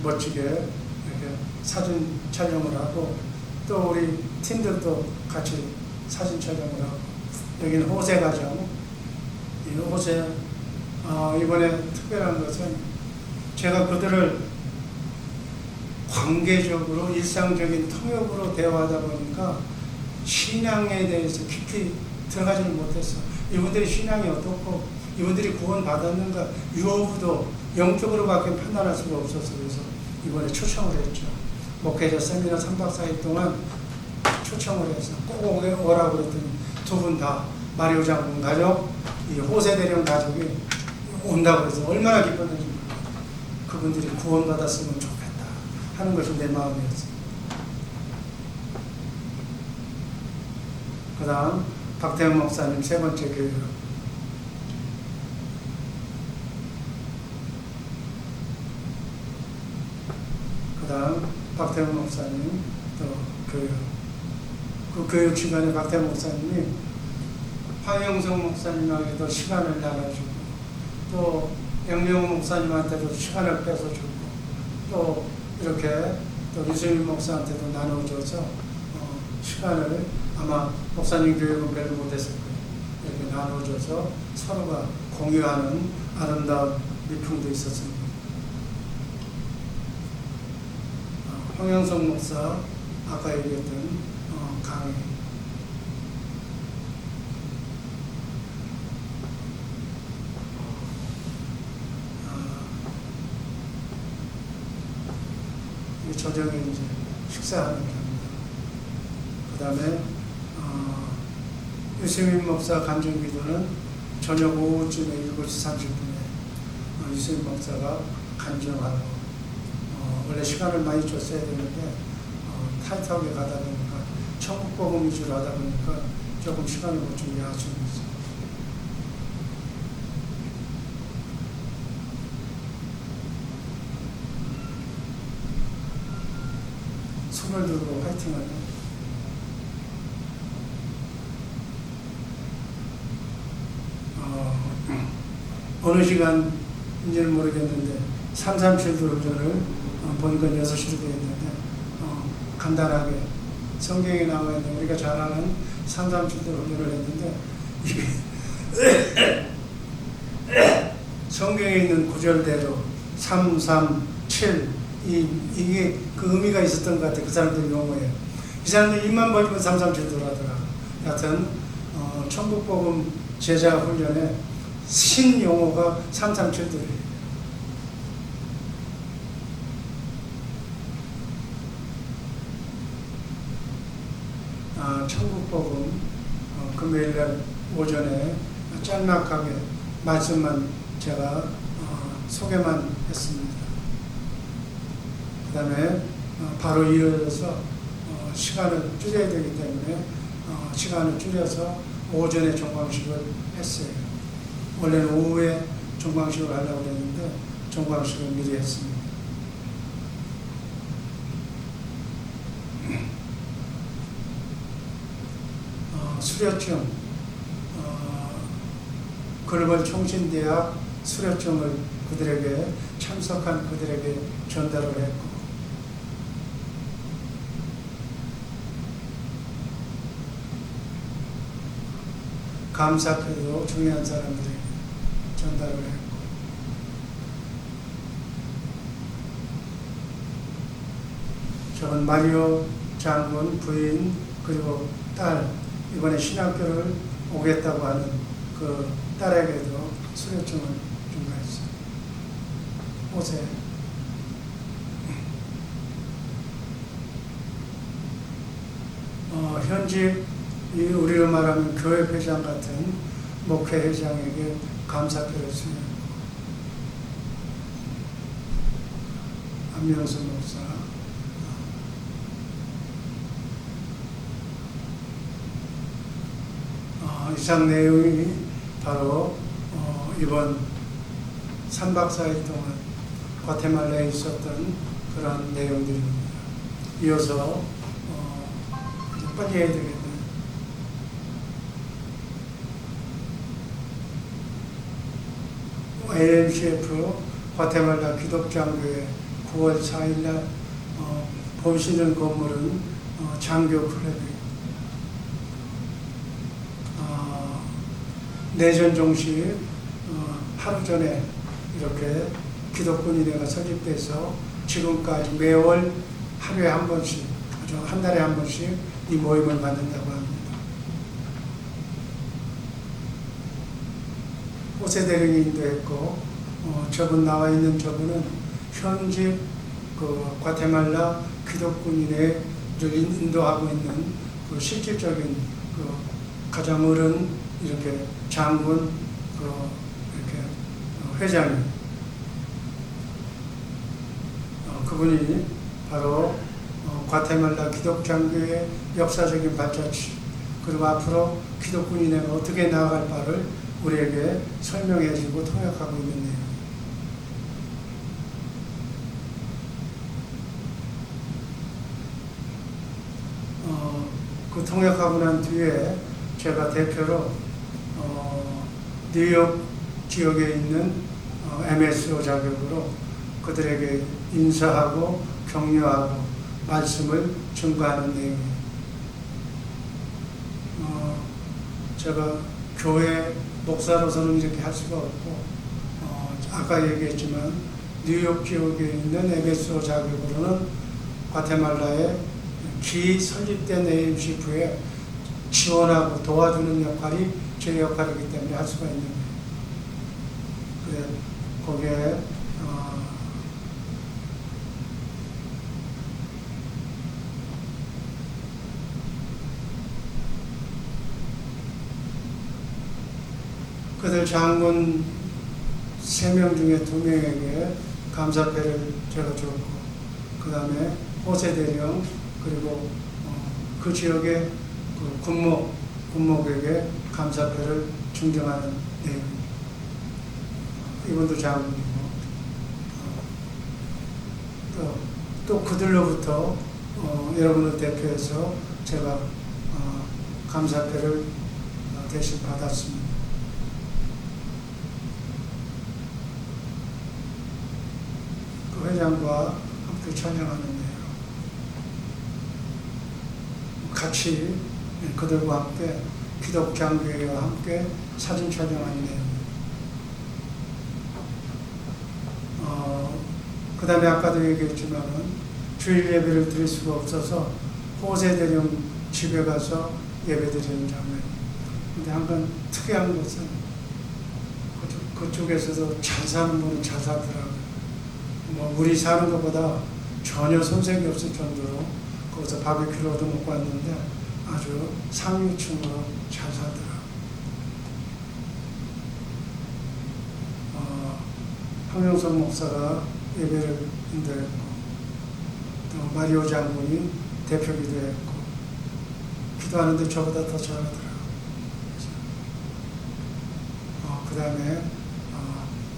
Speaker 2: 멋지게 이렇게 사진 촬영을 하고, 또 우리 팀들도 같이 사진 촬영을 하고, 여기는 호세 가정, 이 호세 이번에 특별한 것은 제가 그들을 관계적으로 일상적인 통역으로 대화하다 보니까 신앙에 대해서 깊이 들어가지는 못했어. 이분들이 신앙이 어떻고 이분들이 구원 받았는가 유효부도 영적으로밖에 판단할 수가 없어서, 그래서 이번에 초청을 했죠. 목회자 세미나 3박 4일 동안 초청을 해서 꼭 오라고 그랬더니 두 분 다 마리오 장군 가족, 이 호세 대령 가족이 온다고 해서 얼마나 기뻤는지 몰라요. 그분들이 구원받았으면 좋겠다 하는 것이 내 마음이었어요. 그 다음 박태영 목사님 세 번째 교회로, 그 다음 박태영 목사님 또 교육, 그 교육 시간에 박태영 목사님이 황영성 목사님에게도 시간을 나눠주고, 또 영명호 목사님한테도 시간을 뺏어주고, 또 이렇게 또 유승민 목사한테도 나눠줘서 시간을, 아마 목사님 교육은 별로 못했을 거예요. 이렇게 나눠줘서 서로가 공유하는 아름다운 미풍도 있었습니다. 황영성 목사, 아까 얘기했던 강의, 저녁에 이제 식사하는 겁니다. 그 다음에 유승민 목사 간증기도는 저녁 오후쯤에 7시 30분에 유승민 목사가 간증하고, 원래 시간을 많이 줬어야 되는데 타이트하게 가다 보니까 천국복음 위주로 하다 보니까 조금 시간을 못 주게 아쉬움이 있어요. 손을 들고 화이팅하는, 어느 시간인지는 모르겠는데 337 도전을 보니까 6시로 되어 있는데 간단하게 성경에 나와 있는 우리가 잘 아는 산삼주도 훈련을 했는데 이게 성경에 있는 구절대로 3, 3, 7 이게 그 의미가 있었던 것 같아요. 그 사람들 용어에. 이 사람들 입만 벌리면 3, 3, 7 하더라. 여하튼 천국복음 제자 훈련에 신 용어가 3, 3, 7들이에요. 천국복음 금요일날 오전에 짤막하게 말씀만 제가 소개만 했습니다. 그 다음에 바로 이어서 시간을 줄여야 되기 때문에 시간을 줄여서 오전에 종강식을 했어요. 원래는 오후에 종강식을 하려고 했는데 종강식을 미리 했습니다. 수료증, 글로벌 총신대학 수료증을 그들에게 참석한 그들에게 전달을 했고, 감사패도 중요한 사람들에게 전달을 했고, 저는 마리오 장군 부인 그리고 딸 이번에 신학교를 오겠다고 하는 그 딸에게도 수료증을 준비했어요. 오세요. 현직 우리로 말하면 교회 회장 같은 목회 회장에게 감사표를 수여했고, 안명수 목사, 이상 내용이 바로 이번 3박 4일 동안 과테말라에 있었던 그런 내용들입니다. 이어서 빨리 해야 되겠네요. AMCF 과테말라 기독장교회 9월 4일날 보시는 건물은 장교 클럽이에요. 내전 종식 하루 전에 이렇게 기독군인회가 설립돼서 지금까지 매월 하루에 한 번씩, 한 달에 한 번씩 이 모임을 만든다고 합니다. 호세대령이 인도했고, 저분 나와 있는 저분은 현직 그 과테말라 기독군인회를 인도하고 있는 그 실질적인 그 가장 어른 이렇게 장군 이렇게 회장이 그분이 바로 과테말라 기독장교의 역사적인 발자취 그리고 앞으로 기독군인회가 어떻게 나아갈 바를 우리에게 설명해주고 통역하고 있는 내용. 그 통역하고 난 뒤에 제가 대표로 뉴욕 지역에 있는 MSO 자격으로 그들에게 인사하고 격려하고 말씀을 증거하는 내용이에요. 제가 교회 목사로서는 이렇게 할 수가 없고, 아까 얘기했지만 뉴욕 지역에 있는 MSO 자격으로는 과테말라의 기 설립된 AMCF에 지원하고 도와주는 역할이 제 역할이기 때문에 할 수가 있는 거예요. 그래, 거기에 그들 장군 3명 중에 2명에게 감사패를 제가 줬고, 그 다음에 호세대령 그리고 그 지역의 그 군목에게 감사패를 증정하는 내용입니다. 이분도 장군이고, 또 그들로부터 여러분을 대표해서 제가 감사패를 대신 받았습니다. 그 회장과 함께 찬양하는 내용. 같이 그들과 함께 기독장교회와 함께 사진 촬영한 내용. 그 다음에 아까도 얘기했지만은 주일 예배를 드릴 수가 없어서 호세 대령 집에 가서 예배 드리는 장면. 근데 한번 특이한 것은 그쪽에서도 잘 사는 분은 잘 살더라고요. 뭐 우리 사는 것보다 전혀 손색이 없을 정도로 거기서 바베큐를 얻어먹고 왔는데 아주 상류층으로 잘 살더라고요. 황영선 목사가 예배를 인도했고 또 마리오 장군이 대표기도 했고 기도하는데 저보다 더 잘하더라고요. 그 다음에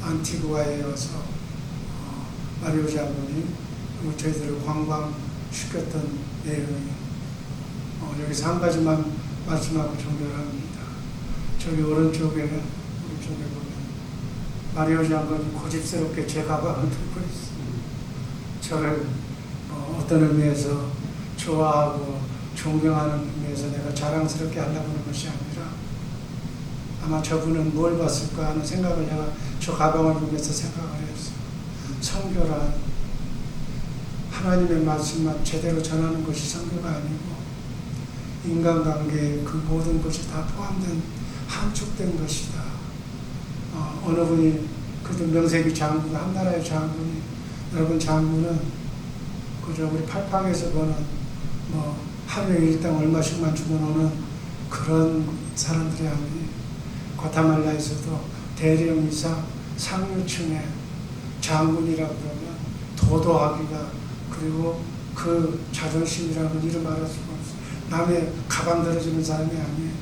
Speaker 2: 안티구아에 와서 마리오 장군이 저희들을 관광시켰던 내용이 여기서 한 가지만 말씀하고 종료를 합니다. 저기 오른쪽에 보면 마리오 장군이 고집스럽게 제 가방을 들고 있습니다. 저를 어떤 의미에서 좋아하고 존경하는 의미에서 내가 자랑스럽게 하려고 하는 것이 아니라 아마 저분은 뭘 봤을까 하는 생각을 내가 저 가방을 보면서 생각을 했어요. 선교란 하나님의 말씀만 제대로 전하는 것이 선교가 아니고 인간관계의 그 모든 것이 다 포함된 함축된 것이다. 어느 분이 그도 명색이 장군, 한 나라의 장군이, 여러분 장군은 그저 우리 팔팡에서 보는 뭐 하루에 일당 얼마씩만 주문오는 그런 사람들이 아니니 과타말라에서도 대령 이상 상류층의 장군이라고 그러면 도도하기가 그리고 그 자존심이라는 이름 말할 수가 없어요. 남의 가방 들어주는 사람이 아니에요.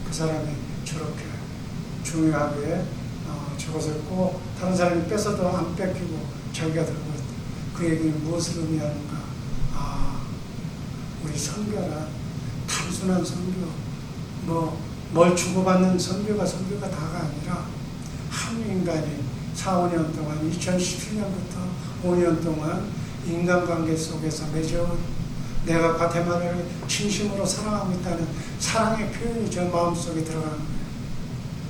Speaker 2: 그 사람이 저렇게 중요하게 저것을 꼭 다른 사람이 뺏어도 안 뺏기고 자기가 들고 있다. 그 얘기는 무엇을 의미하는가? 우리 선교란 단순한 선교, 뭘 주고받는 선교가 다가 아니라 한 인간이 4, 5년 동안 2017년부터 5년 동안 인간관계 속에서 맺어온 내가 과테말라를 진심으로 사랑하고 있다는 사랑의 표현이 저 마음속에 들어가는 거예요.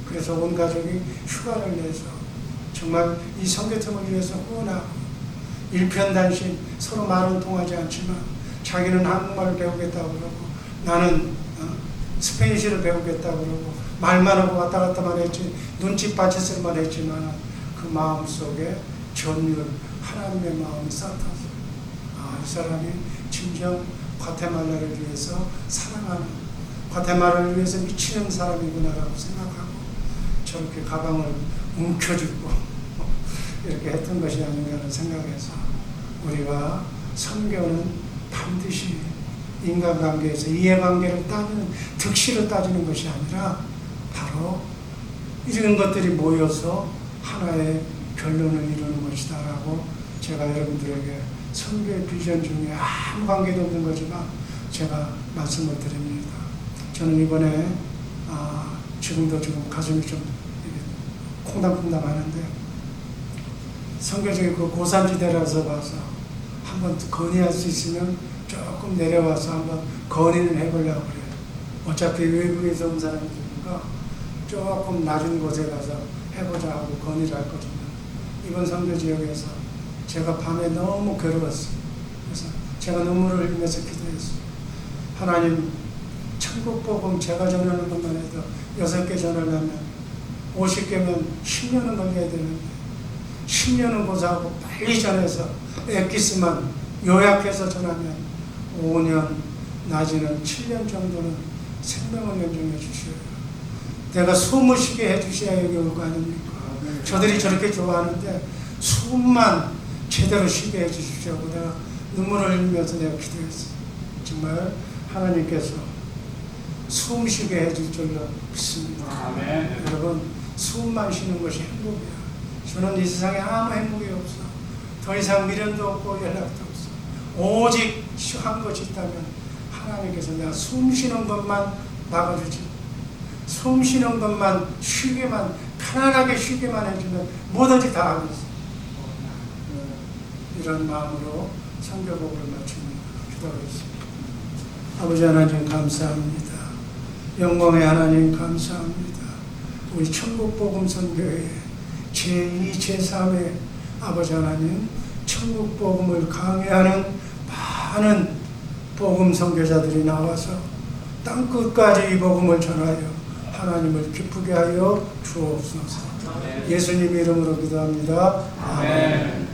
Speaker 2: 그래서 온 가족이 휴가를 내서 정말 이 선교팀을 위해서 후원하고 일편단심 서로 말은 통하지 않지만 자기는 한국말을 배우겠다고 그러고 나는 스페인시를 배우겠다고 그러고 말만 하고 왔다 갔다만 했지 눈치 빠짓을만 했지만 그 마음속에 전율 하나님의 마음이 싹탔어요. 이 사람이 진정 과테말라를 위해서 사랑하는 과테말라를 위해서 미치는 사람이구나라고 생각하고 저렇게 가방을 움켜쥐고 이렇게 했던 것이 아닌가 하는 생각에서 우리가 선교는 반드시 인간관계에서 이해관계를 따지는 득실을 따지는 것이 아니라 바로 이런 것들이 모여서 하나의 결론을 이루는 것이다 라고 제가 여러분들에게 선교의 비전 중에 아무 관계도 없는 거지만 제가 말씀을 드립니다. 저는 이번에 지금 가슴이 좀 콩당콩당 하는데 선교적인 그 고산지대라서 봐서 한번 건의할 수 있으면 조금 내려와서 한번 건의는 해보려고 그래요. 어차피 외국에서 온 사람들이니까 조금 낮은 곳에 가서 해보자 하고 건의를 할 거거든요. 이번 선교 지역에서 제가 밤에 너무 괴로웠어요. 그래서 제가 눈물을 흘리면서 기도했어요. 하나님, 천국 복음 제가 전하는 것만 해도 6개 전하려면 50개면 10년은 걸려야 되는데 10년은 고사하고 빨리 전해서 엑기스만 요약해서 전하면 5년, 낮에는 7년 정도는 생명을 연장해 주셔요. 내가 숨을 쉬게 해주셔야 여기 올 거 아닙니까? 저들이 저렇게 좋아하는데 숨만 제대로 쉬게 해주십시오. 내가 눈물을 흘리면서 내가 기도했어요. 정말 하나님께서 숨 쉬게 해줄 줄로 믿습니다.
Speaker 1: 아멘.
Speaker 2: 여러분, 숨만 쉬는 것이 행복이야. 저는 이 세상에 아무 행복이 없어. 더 이상 미련도 없고 연락도 없어. 오직 한 것이 있다면 하나님께서 내가 숨 쉬는 것만 막아주지. 숨 쉬는 것만 쉬게만, 편안하게 쉬게만 해주면 뭐든지 다 하고 있어. 이런 마음으로 선교복을 마칩니다. 기도하겠습니다. 아버지 하나님 감사합니다. 영광의 하나님 감사합니다. 우리 천국복음선교회 제2, 제3회 아버지 하나님 천국복음을 강해하는 많은 복음 선교사들이 나와서 땅끝까지 이 복음을 전하여 하나님을 기쁘게 하여 주옵소서. 예수님 이름으로 기도합니다. 아멘.